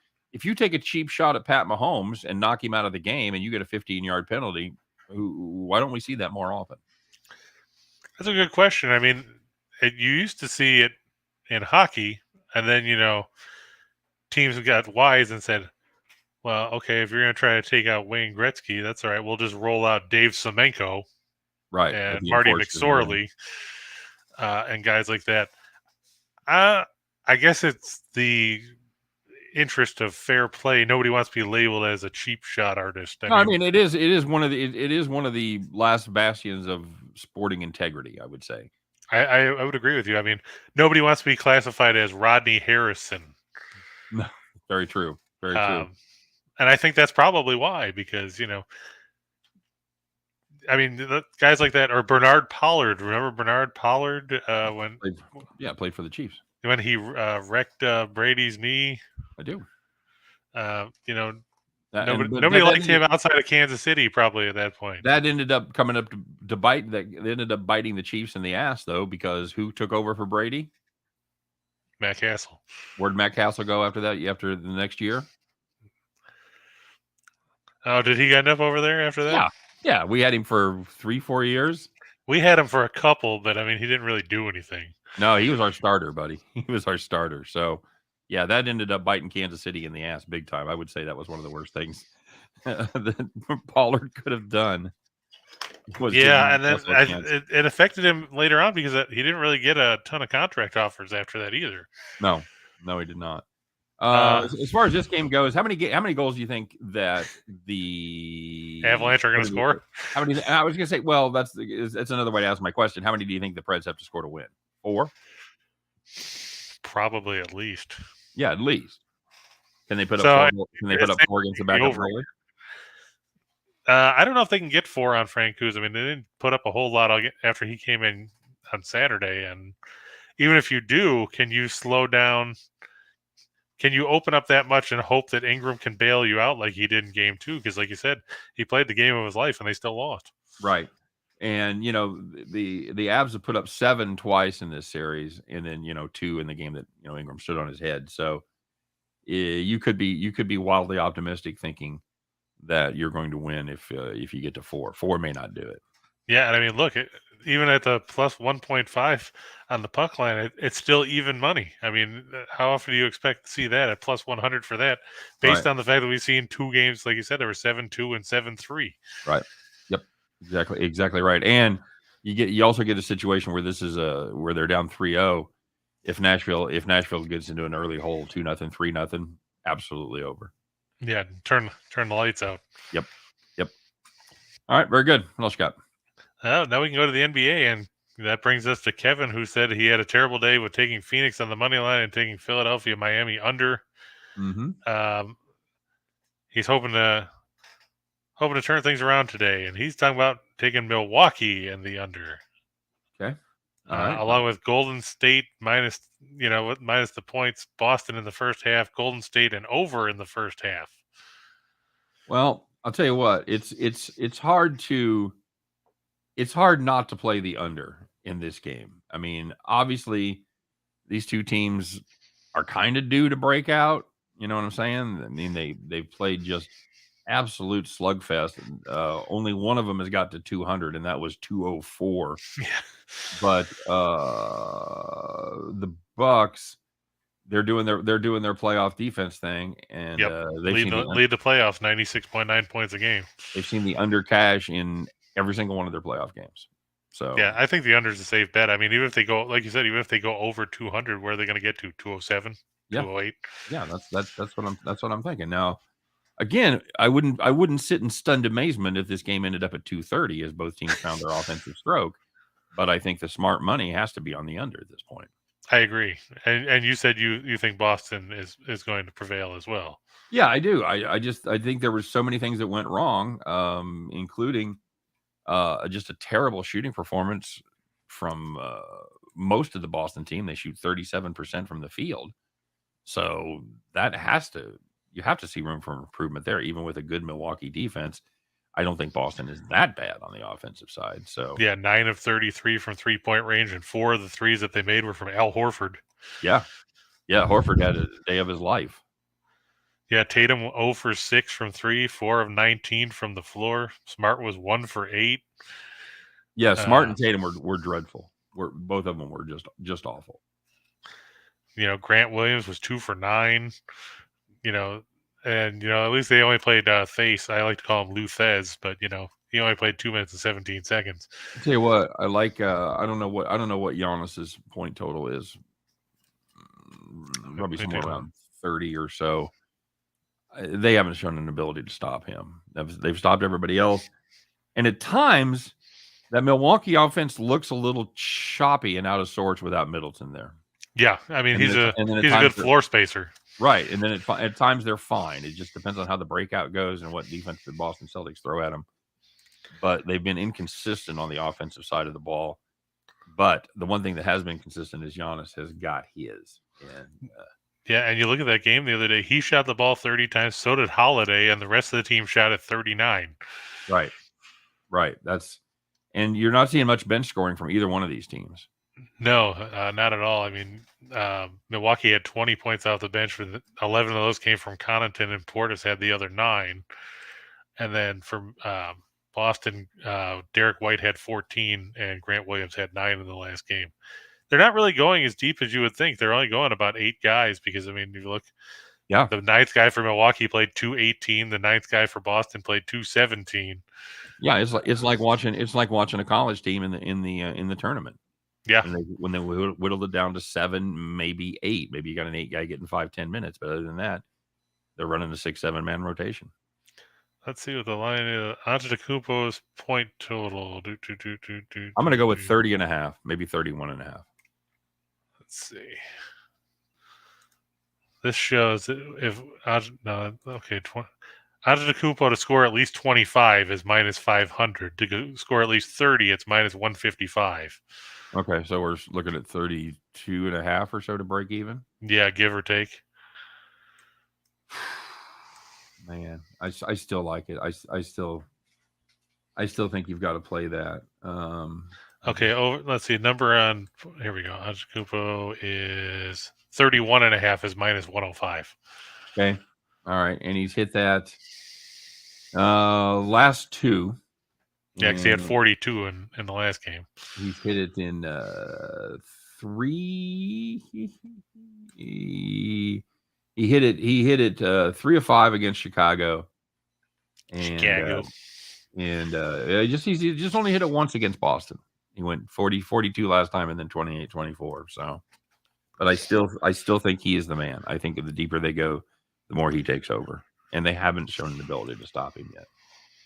take a cheap shot at Pat Mahomes and knock him out of the game, and you get a 15-yard penalty, why don't we see that more often? That's a good question. I mean, you used to see it in hockey, and then teams got wise and said, well, okay, if you're going to try to take out Wayne Gretzky, that's all right. We'll just roll out Dave Semenko, right, and Marty McSorley, and guys like that. I guess it's the interest of fair play. Nobody wants to be labeled as a cheap shot artist. I mean, it is one of the last bastions of sporting integrity, I would say. I would agree with you. I mean, nobody wants to be classified as Rodney Harrison. No, very true. Very true. And I think that's probably why, because, I mean, the guys like that, or Bernard Pollard. Remember Bernard Pollard played for the Chiefs when he wrecked Brady's knee? I do. Nobody liked him outside of Kansas City, probably at that point. That ended up coming up to bite. That ended up biting the Chiefs in the ass, though, because who took over for Brady? Matt Castle. Where'd Matt Castle go after that? After the next year? Oh, did he end up over there after that? Yeah. We had him for 3-4 years. We had him for a couple, but I mean, he didn't really do anything. No, he was our starter, buddy. He was our starter. So, yeah, that ended up biting Kansas City in the ass big time. I would say that was one of the worst things that Pollard could have done. Yeah, and then it affected him later on because he didn't really get a ton of contract offers after that either. No, he did not. As far as this game goes, how many goals do you think that the Avalanche are going to score? How many? I was going to say, well, that's another way to ask my question. How many do you think the Preds have to score to win? 4? Probably at least. Yeah, at least. Can they put up 4? Can they put up 4 against the backup goalie? I don't know if they can get 4 on Francouz. I mean, they didn't put up a whole lot after he came in on Saturday. And even if you do, can you slow down? Can you open up that much and hope that Ingram can bail you out like he did in game 2? Because, like you said, he played the game of his life and they still lost. Right. And, the Avs have put up 7 twice in this series, and then, 2 in the game that, Ingram stood on his head. So you could be wildly optimistic thinking that you're going to win if you get to 4. 4 may not do it. Yeah, and I mean, look, even at the plus 1.5 on the puck line, it's still even money. I mean, how often do you expect to see that at plus 100 for that, based on the fact that we've seen 2 games, like you said, there were 7-2 and 7-3. Right. Yep. Exactly right. And you also get a situation where this is where they're down 3-0. If Nashville gets into an early hole, 2-0, 3-0, absolutely over. Yeah, turn the lights out. Yep. All right, very good. What else you got? Now we can go to the NBA, and that brings us to Kevin, who said he had a terrible day with taking Phoenix on the money line and taking Philadelphia, Miami under. Mm-hmm. He's hoping to turn things around today, and he's talking about taking Milwaukee and the under. Okay. All right. Along with Golden State minus the points, Boston in the first half, Golden State and over in the first half. Well, I'll tell you what, it's hard not to play the under in this game. I mean, obviously, these two teams are kind of due to break out. You know what I'm saying? I mean, they've played just absolute slugfest. Only one of them has got to 200, and that was 204. Yeah. But the Bucks, they're doing their playoff defense thing, and they lead the playoffs 96.9 points a game. They've seen the under cash in every single one of their playoff games. So yeah, I think the under is a safe bet. I mean, even if they go, like you said, even if they go over 200, where are they going to get to? 207, 208? Yeah, that's what I'm thinking. Now, again, I wouldn't sit in stunned amazement if this game ended up at 230 as both teams found their offensive stroke. But I think the smart money has to be on the under at this point. I agree, and you said you think Boston is going to prevail as well. Yeah, I do. I think there were so many things that went wrong, including just a terrible shooting performance from most of the Boston team. They shoot 37% from the field, so you have to see room for improvement there, even with a good Milwaukee defense. I don't think Boston is that bad on the offensive side. So yeah, 9 of 33 from 3-point range, and 4 of the threes that they made were from Al Horford. Yeah, Horford had a day of his life. Yeah, Tatum 0 for 6 from 3, 4 of 19 from the floor. Smart was 1 for 8. Yeah, Smart and Tatum were dreadful. Both of them were just awful. Grant Williams was 2 for 9. And, at least they only played Thace. I like to call him Lou Thez, but, he only played 2 minutes and 17 seconds. I'll tell you what, I like, I don't know what Giannis's point total is. Probably somewhere around 30 or so. They haven't shown an ability to stop him. They've stopped everybody else. And at times, that Milwaukee offense looks a little choppy and out of sorts without Middleton there. Yeah, I mean, he's a good floor spacer. Right, and then at times they're fine. It just depends on how the breakout goes and what defense the Boston Celtics throw at them. But they've been inconsistent on the offensive side of the ball. But the one thing that has been consistent is Giannis has got his. And and you look at that game the other day, he shot the ball 30 times, so did Holiday, and the rest of the team shot at 39. Right. And you're not seeing much bench scoring from either one of these teams. No, not at all. I mean, Milwaukee had 20 points off the bench. 11 of those came from Connaughton, and Portis had the other 9. And then from Boston, Derek White had 14, and Grant Williams had 9 in the last game. They're not really going as deep as you would think. They're only going about 8 guys because, I mean, if you look, the 9th guy for Milwaukee played 2:18. The 9th guy for Boston played 2:17. Yeah, it's like watching a college team in the tournament. Yeah, when they whittled it down to 7, maybe 8. Maybe you got an 8 guy getting 5-10 minutes, but other than that, they're running a 6-7 man rotation. let's see what the line is. Antetokounmpo's point total. I'm going to go with 30.5, maybe 31.5. Let's see. This shows if Antetokounmpo to score at least 25 is minus 500. To score at least 30, it's minus 155. Okay, so we're looking at 32.5 or so to break even. Yeah, give or take. Man, I still like it. I still think you've got to play that. Okay, let's see. Number on here we go. Antetokounmpo is 31.5 is minus 105. Okay, all right, and he's hit that last two. Yeah, because he had 42 in the last game. He's hit it in 3. He hit it 3 of 5 against Chicago. And, he just only hit it once against Boston. He went 42 last time and then 28-24. So, but I still think he is the man. I think the deeper they go, the more he takes over, and they haven't shown an ability to stop him yet.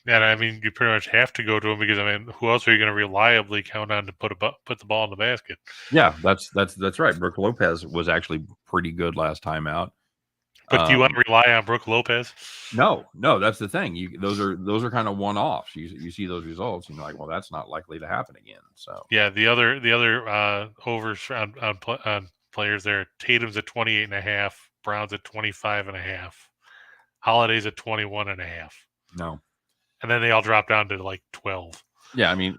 Yeah, I mean, you pretty much have to go to him because, I mean, who else are you going to reliably count on to put the ball in the basket? Yeah, that's right. Brook Lopez was actually pretty good last time out. But do you want to rely on Brook Lopez? No, that's the thing. Those are kind of one-offs. You see those results, and you're like, well, that's not likely to happen again. So yeah, the other overs on players there. Tatum's at 28.5, Brown's at 25.5, Holiday's at 21.5. No. And then they all drop down to like 12. Yeah, I mean,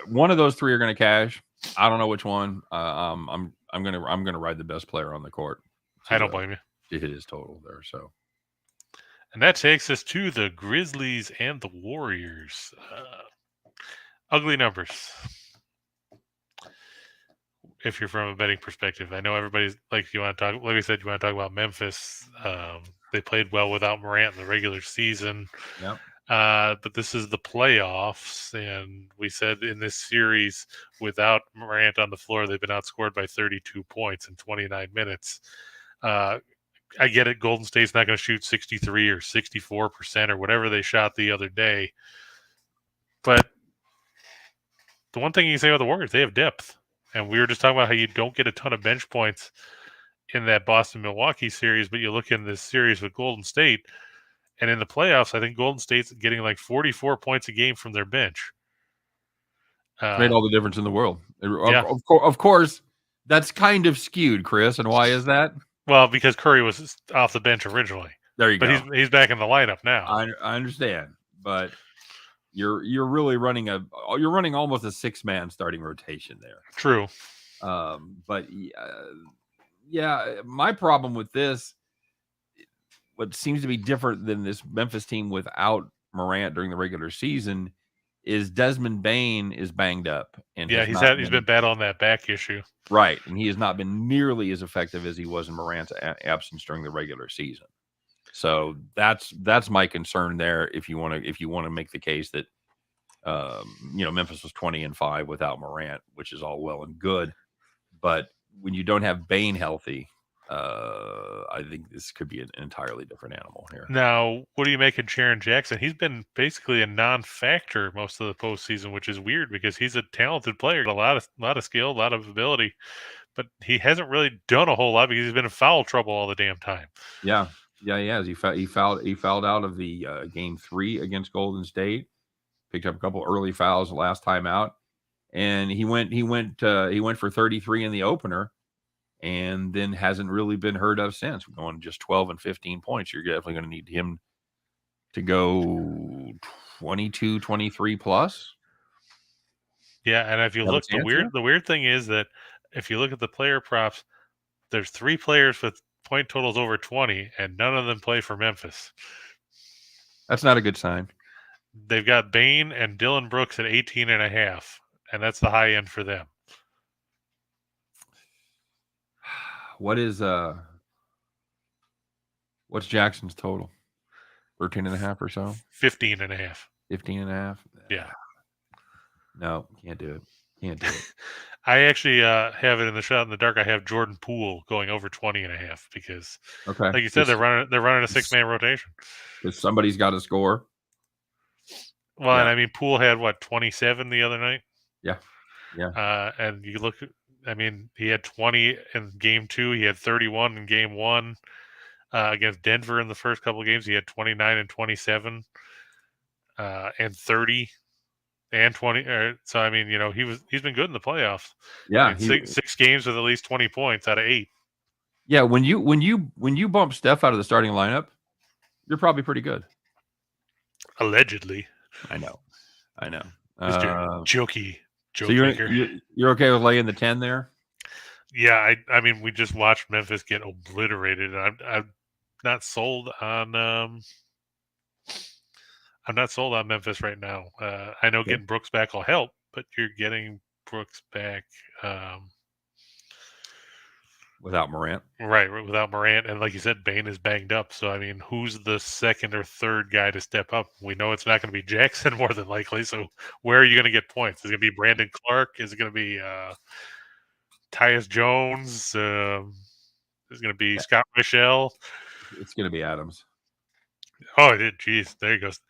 one of those three are going to cash. I don't know which one. I'm gonna ride the best player on the court. I don't blame you. To hit his total there. So, and that takes us to the Grizzlies and the Warriors. Ugly numbers. If you're from a betting perspective, I know everybody's like you want to talk. Like we said, you want to talk about Memphis. They played well without Morant in the regular season. Yep. But this is the playoffs, and we said in this series, without Morant on the floor, they've been outscored by 32 points in 29 minutes. I get it. Golden State's not going to shoot 63 or 64% or whatever they shot the other day. But the one thing you can say about the Warriors, they have depth. And we were just talking about how you don't get a ton of bench points in that Boston-Milwaukee series, but you look in this series with Golden State, and in the playoffs, I think Golden State's getting like 44 points a game from their bench. Made all the difference in the world. Yeah. Of course, that's kind of skewed, Chris. And why is that? Well, because Curry was off the bench originally. There you go. But he's back in the lineup now. I understand, but you're really running almost a 6-man starting rotation there. True. But yeah, my problem with this, what seems to be different than this Memphis team without Morant during the regular season, is Desmond Bane is banged up. And yeah, he's been battling that back issue. Right, and he has not been nearly as effective as he was in Morant's absence during the regular season. So that's my concern there. If you want to make the case that Memphis was 20-5 without Morant, which is all well and good, but when you don't have Bane healthy, I think this could be an entirely different animal here. Now, what do you make of Jaren Jackson? He's been basically a non-factor most of the postseason, which is weird because he's a talented player, a lot of skill, a lot of ability, but he hasn't really done a whole lot because he's been in foul trouble all the damn time. Yeah, he has. He fouled out of the game 3 against Golden State. Picked up a couple early fouls the last time out, and he went for 33 in the opener. And then hasn't really been heard of since. We're going just 12 and 15 points. You're definitely going to need him to go 22, 23 plus. Yeah, and if you look, the weird thing is that if you look at the player props, there's 3 players with point totals over 20, and none of them play for Memphis. That's not a good sign. They've got Bane and Dylan Brooks at 18.5, and that's the high end for them. What's Jackson's total? 13.5 or so? 15.5. 15.5? Yeah. No, can't do it. I actually have it in the shot in the dark. I have Jordan Poole going over 20.5 because, like you said, they're running a 6-man rotation. Because somebody's got to score. Well, and Yeah. I mean, Poole had 27 the other night. Yeah. Yeah. And you look, I mean, he had 20 in game 2. He had 31 in game 1 against Denver in the first couple of games. He had 29 and 27 and 30 and 20. So I mean, he's been good in the playoffs. Yeah. I mean, six games with at least 20 points out of 8. Yeah. When you bump Steph out of the starting lineup, you're probably pretty good. Allegedly. I know. Mr. Jokey. So you're okay with laying the 10 there? Yeah, I mean, we just watched Memphis get obliterated. I'm not sold on Memphis right now. I know getting Brooks back will help, but you're getting Brooks back without Morant. Right, without Morant, and like you said, Bane is banged up. So I mean, who's the second or third guy to step up? We know it's not going to be Jackson more than likely. So where are you going to get points? Is it going to be Brandon Clark? Is it going to be Tyus Jones? Is it going to be Scott Michelle? It's going to be Adams. Oh, it did. Jeez, there he goes.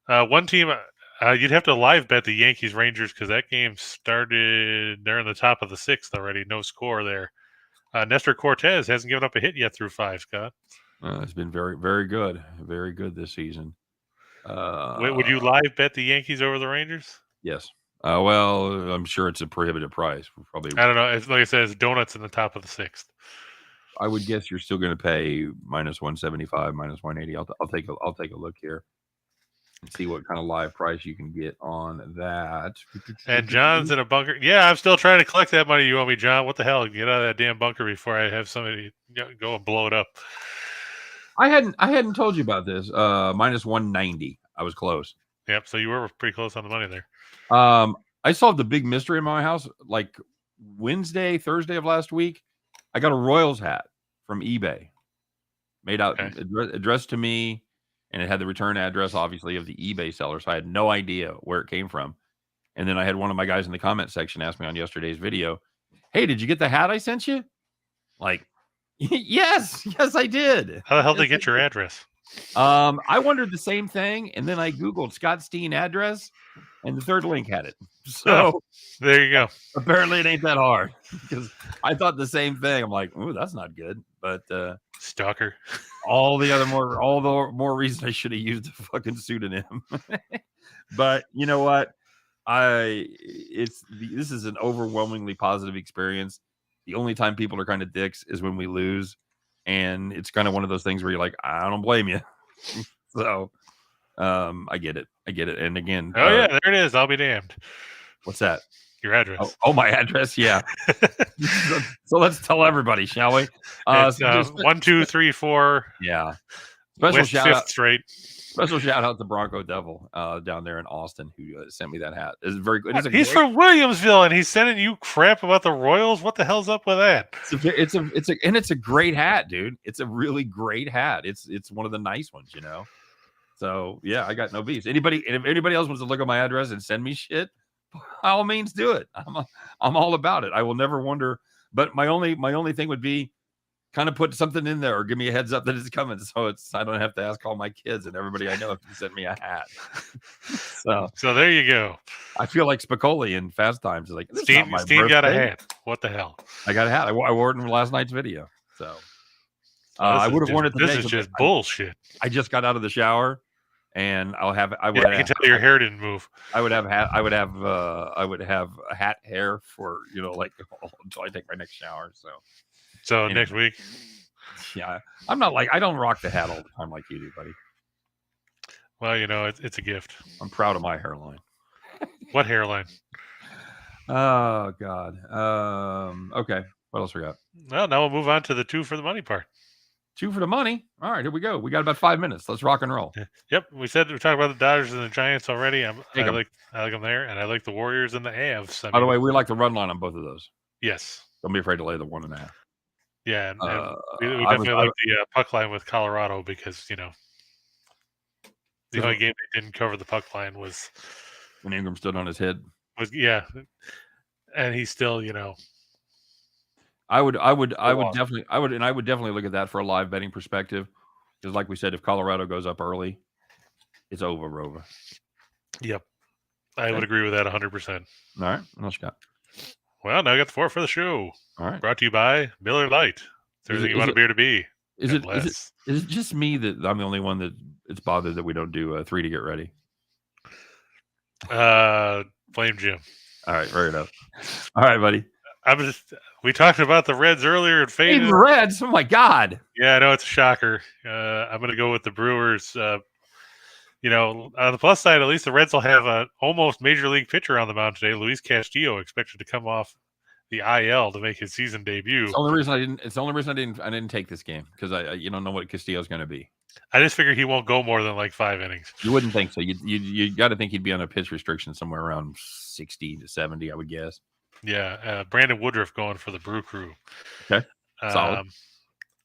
One team, you'd have to live bet the Yankees Rangers because that game started. They're in the top of the 6th already. No score there. Nestor Cortez hasn't given up a hit yet through 5, Scott. It's been very, very good. Very good this season. Would you live bet the Yankees over the Rangers? Yes. Well, I'm sure it's a prohibitive price. Probably. I don't know. It's like I said, it's donuts in the top of the 6th. I would guess you're still going to pay minus 175, minus 180. I'll take a look here and see what kind of live price you can get on that. And John's in a bunker. Yeah, I'm still trying to collect that money you owe me, John. What the hell? Get out of that damn bunker before I have somebody go and blow it up. I hadn't told you about this. Minus 190. I was close. Yep. So you were pretty close on the money there. I solved the big mystery in my house like Thursday of last week. I got a Royals hat from eBay, made out addressed to me, and it had the return address, obviously, of the eBay seller. So I had no idea where it came from. And then I had one of my guys in the comment section ask me on yesterday's video, "Hey, did you get the hat I sent you?" Like, yes, I did. How the hell did they get your address? I wondered the same thing, and then I Googled Scott Steehn address, and the third link had it. So there you go. Apparently it ain't that hard because I thought the same thing. I'm like, ooh, that's not good. But stalker. All the more reason I should have used a fucking pseudonym. But you know what? This is an overwhelmingly positive experience. The only time people are kind of dicks is when we lose. And it's kind of one of those things where you're like, I don't blame you. So I get it. And again, yeah, there it is. I'll be damned. What's that? Your address. Oh, my address. Yeah. So let's tell everybody, shall we? It's 1, 2, 3, 4. Yeah. Special shout out. Straight. Special shout out to Bronco Devil down there in Austin who sent me that hat. It's very good. He's from Williamsville and he's sending you crap about the Royals. What the hell's up with that? It's a great hat, dude. It's a really great hat. It's one of the nice ones, you know. So yeah, I got no beefs. If anybody else wants to look at my address and send me shit, by all means do it. I'm all about it. I will never wonder. But my only thing would be kind of put something in there or give me a heads up that it's coming, so I don't have to ask all my kids and everybody I know to send me a hat. So there you go. I feel like Spicoli in Fast Times. Like Steve got a hat. What the hell? I got a hat. I wore it in last night's video. So I would have worn it today. This is just bullshit. I just got out of the shower. And I can tell your hair didn't move. I would have a hat hair for until I take my next shower. So next week. Yeah, I don't rock the hat all the time like you do, buddy. Well, it's a gift. I'm proud of my hairline. What hairline? Oh God. Okay. What else we got? Well, now we'll move on to the 2 for the money part. 2 for the money. All right, here we go. We got about 5 minutes. Let's rock and roll. Yep, we talked about the Dodgers and the Giants already. I like them there, and I like the Warriors and the Avs. By the way, we like the run line on both of those. Yes. Don't be afraid to lay the 1.5. Yeah, and we definitely like the puck line with Colorado because the only game they didn't cover the puck line was when Ingram stood on his head. And he's still I would definitely look at that for a live betting perspective. Because like we said, if Colorado goes up early, it's over. Yep. I would agree with that 100%. All right. What else you got? Well, now I got the 4 for the show. All right. Brought to you by Miller Lite. It's everything you want a beer to be. Is it less. is it just me that I'm the only one that it's bothered that we don't do 3 to get ready? Blame Jim. All right, fair enough. All right, buddy. We talked about the Reds earlier and faded. The Reds. Oh my God. Yeah, I know it's a shocker. I'm going to go with the Brewers. On the plus side, at least the Reds will have an almost major league pitcher on the mound today. Luis Castillo expected to come off the IL to make his season debut. It's the only reason I didn't take this game because I don't know what Castillo's going to be. I just figured he won't go more than like 5 innings. You wouldn't think so. You got to think he'd be on a pitch restriction somewhere around 60 to 70, I would guess. Yeah, Brandon Woodruff going for the Brew Crew. Okay, solid.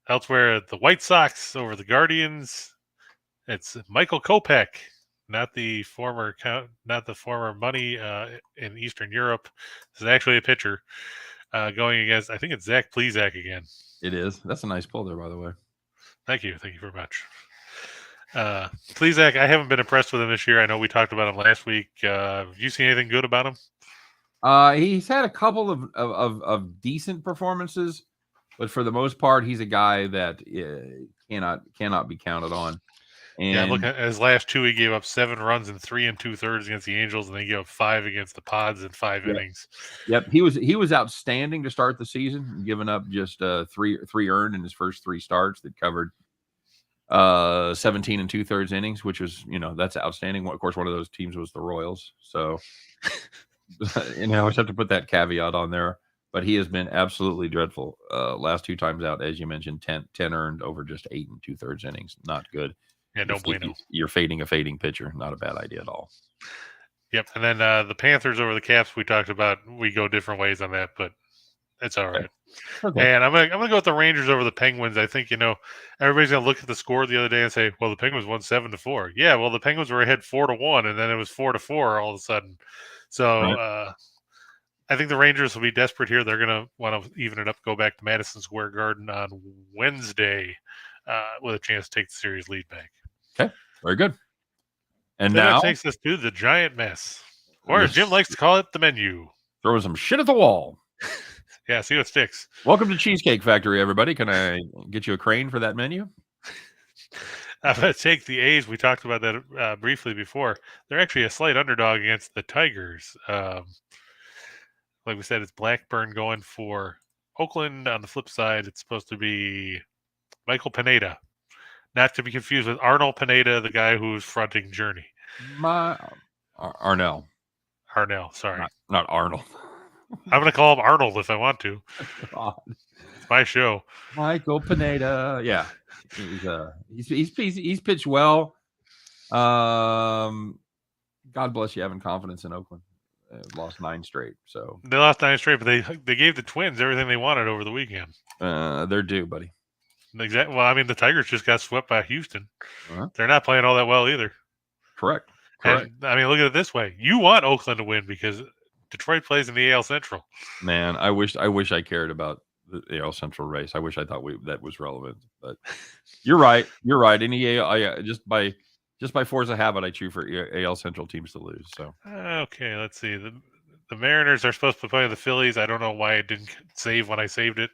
Elsewhere, the White Sox over the Guardians. It's Michael Kopech, not the former money in Eastern Europe. This is actually a pitcher going against, I think it's Zach Plesac again. It is. That's a nice pull there, by the way. Thank you very much. Plesac, I haven't been impressed with him this year. I know we talked about him last week. Have you seen anything good about him? He's had a couple of decent performances, but for the most part, he's a guy that cannot be counted on. And look at his last 2. He gave up 7 runs in 3 2/3 against the Angels, and then he gave up 5 against the Pods in 5 innings. Yep, he was outstanding to start the season, giving up just 3 earned in his first 3 starts that covered 17 2/3 innings, which was that's outstanding. Of course, one of those teams was the Royals, so I always have to put that caveat on there. But he has been absolutely dreadful. Last 2 times out, as you mentioned, 10 earned over just 8 2/3 innings. Not good. Yeah, no bueno. You're fading a fading pitcher. Not a bad idea at all. Yep. And then the Panthers over the Caps, we talked about. We go different ways on that, but it's all right. Okay. And I'm gonna go with the Rangers over the Penguins. I think everybody's gonna look at the score the other day and say, "Well, the Penguins won 7-4." Yeah, well, the Penguins were ahead 4-1, and then it was 4-4 all of a sudden. So I think the Rangers will be desperate here. They're gonna want to even it up, go back to Madison Square Garden on Wednesday with a chance to take the series lead back. Okay, very good. And then now that takes us to the giant mess, or as Jim likes to call it, the menu. Throwing some shit at the wall. Yeah, see what sticks. Welcome to Cheesecake Factory, everybody. Can I get you a crane for that menu? I'm going to take the A's. We talked about that briefly before. They're actually a slight underdog against the Tigers. Like we said, it's Blackburn going for Oakland. On the flip side, it's supposed to be Michael Pineda. Not to be confused with Arnold Pineda, the guy who's fronting Journey. Arnell, sorry. Not Arnold. I'm going to call him Arnold if I want to. God. It's my show. Michael Pineda. Yeah. He's pitched well. God bless you having confidence in Oakland. Lost 9 straight. So they lost 9 straight, but they gave the Twins everything they wanted over the weekend. They're due, buddy. Exactly. Well, I mean, the Tigers just got swept by Houston. They're not playing all that well either. Correct. And, I mean, look at it this way: you want Oakland to win because Detroit plays in the AL Central. Man, I wish I cared about the AL Central race. I wish I thought that was relevant. But you're right. You're right. Any AL, just by force of habit, I cheer for AL Central teams to lose. So okay, let's see. The Mariners are supposed to play the Phillies. I don't know why it didn't save when I saved it.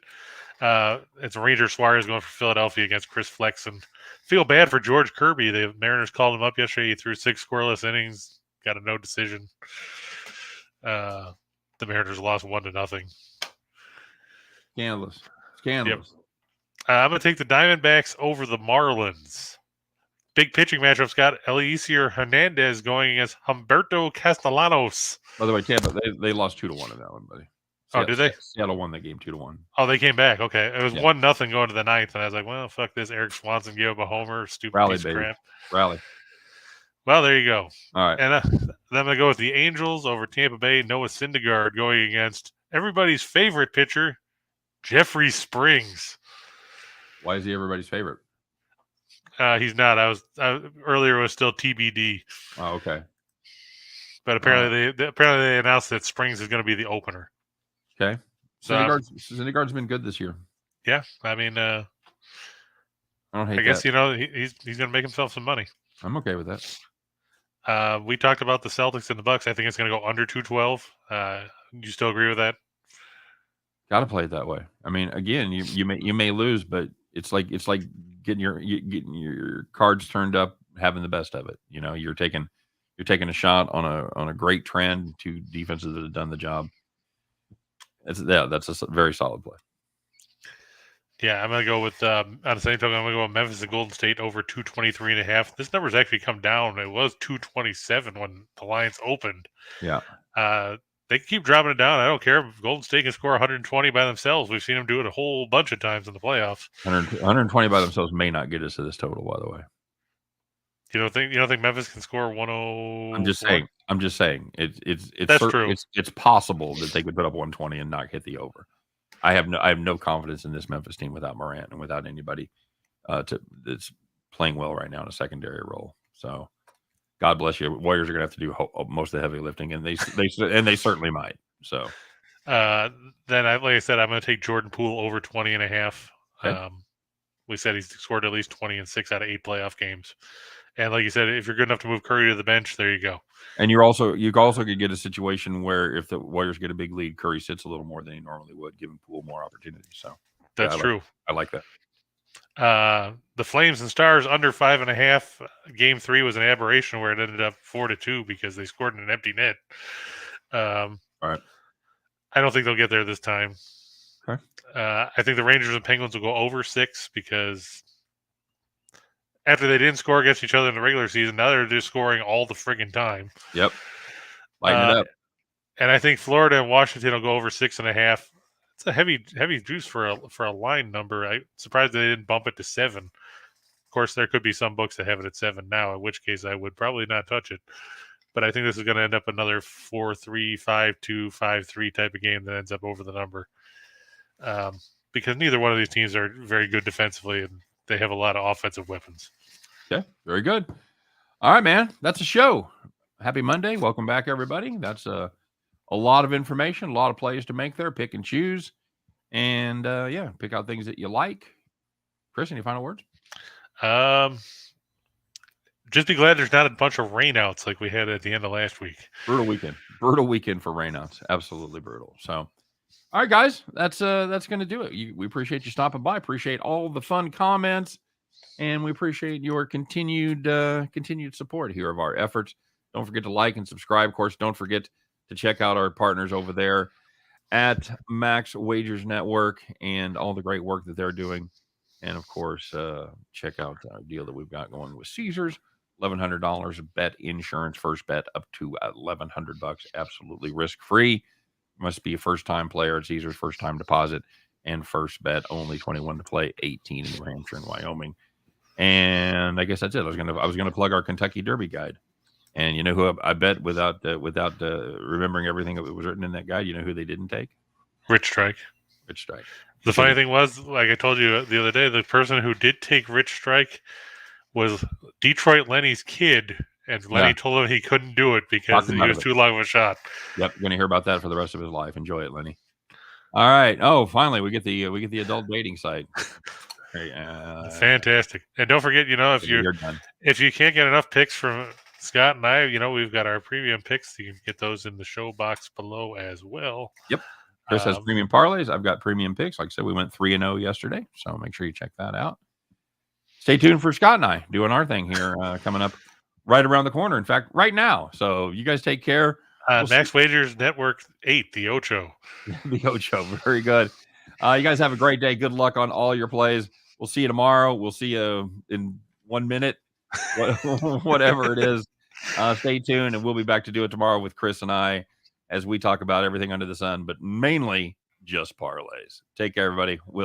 It's Ranger Suarez going for Philadelphia against Chris Flexen. Feel bad for George Kirby. The Mariners called him up yesterday. He threw 6 scoreless innings, got a no decision. The Mariners lost 1-0. Scandalous. Yep. I'm going to take the Diamondbacks over the Marlins. Big pitching matchup, Scott. Eliezer Hernandez going against Humberto Castellanos. By the way, Tampa, they lost 2-1 in that one, buddy. Oh, did they? Seattle won that game 2-1. Oh, they came back. Okay. It was 1-0 going to the 9th, and I was like, well, fuck this. Eric Swanson gave up a homer. Stupid Rally, piece of crap. Rally. Well, there you go. All right. And then I'm going to go with the Angels over Tampa Bay. Noah Syndergaard going against everybody's favorite pitcher, Jeffrey Springs. Why is he everybody's favorite? He's not. Earlier it was still TBD. Oh, okay. But apparently they announced that Springs is going to be the opener. Okay. Syndergaard's been good this year. Yeah, I mean, I don't hate I guess that. he's going to make himself some money. I'm okay with that. We talked about the Celtics and the Bucks. I think it's going to go under 212. You still agree with that? Got to play it that way. I mean, again, you may lose, but it's like getting your cards turned up, having the best of it. You know, you're taking a shot on a great trend, two defenses that have done the job. That's a very solid play. Yeah, I'm going to go with, on the same token, I'm going to go with Memphis and Golden State over 223.5. This number's actually come down. It was 227 when the Lions opened. Yeah. They keep dropping it down. I don't care if Golden State can score 120 by themselves. We've seen them do it a whole bunch of times in the playoffs. 120 by themselves may not get us to this total, by the way. You don't think Memphis can score 104? I'm just saying. It's That's true. It's possible that they could put up 120 and not hit the over. I have no confidence in this Memphis team without Morant and without anybody that's playing well right now in a secondary role. So, God bless you. Warriors are going to have to do most of the heavy lifting, and they certainly might. So, then like I said, I'm going to take Jordan Poole over 20.5. Okay. We said he's scored at least 20 in 6 out of 8 playoff games. And like you said, if you're good enough to move Curry to the bench, there you go. And you also could get a situation where if the Warriors get a big lead, Curry sits a little more than he normally would, giving Poole more opportunity. So that's true. I like that. The Flames and Stars under 5.5. Game 3 was an aberration where it ended up 4-2 because they scored in an empty net. All right. I don't think they'll get there this time. Okay. I think the Rangers and Penguins will go over 6 because after they didn't score against each other in the regular season, now they're just scoring all the friggin' time. Yep. Lighten it up. And I think Florida and Washington will go over 6.5. It's a heavy juice for a line number. I'm surprised they didn't bump it to 7. Of course, there could be some books that have it at 7 now, in which case I would probably not touch it. But I think this is going to end up another 4-3, 5-2, 5-3 type of game that ends up over the number. Because neither one of these teams are very good defensively, and they have a lot of offensive weapons. Okay, very good. All right, man. That's a show. Happy Monday. Welcome back, everybody. That's a lot of information, a lot of plays to make there. Pick and choose. And, pick out things that you like. Chris, any final words? Just be glad there's not a bunch of rainouts like we had at the end of last week. Brutal weekend for rainouts. Absolutely brutal. So, all right, guys, that's going to do it. We appreciate you stopping by. Appreciate all the fun comments, and we appreciate your continued support here of our efforts. Don't forget to like and subscribe. Of course, don't forget to check out our partners over there at Max Wagers Network and all the great work that they're doing. And of course, check out our deal that we've got going with Caesars. $1,100 bet insurance, first bet up to $1,100, absolutely risk-free. Must be a first-time player at Caesars, first-time deposit, and first bet only 21 to play, 18 in New Hampshire and Wyoming. And I guess that's it. I was gonna plug our Kentucky Derby guide, and you know who I bet without remembering everything that was written in that guide. You know who they didn't take? Rich Strike. The funny thing was, like I told you the other day, the person who did take Rich Strike was Detroit Lenny's kid, and Lenny told him he couldn't do it because he was too long of a shot. Yep, you're gonna hear about that for the rest of his life. Enjoy it, Lenny. All right. Oh, finally, we get the adult dating site. Fantastic. And don't forget, if you can't get enough picks from Scott and I, we've got our premium picks. You can get those in the show box below as well. Yep. Chris has premium parlays. I've got premium picks. Like I said, we went 3-0 yesterday, so make sure you check that out. Stay tuned for Scott and I doing our thing here coming up right around the corner. In fact, right now. So you guys take care. Max Wagers Network 8, the Ocho. The Ocho. Very good. You guys have a great day. Good luck on all your plays. We'll see you tomorrow. We'll see you in 1 minute, whatever it is. Stay tuned, and we'll be back to do it tomorrow with Chris and I as we talk about everything under the sun, but mainly just parlays. Take care, everybody. We'll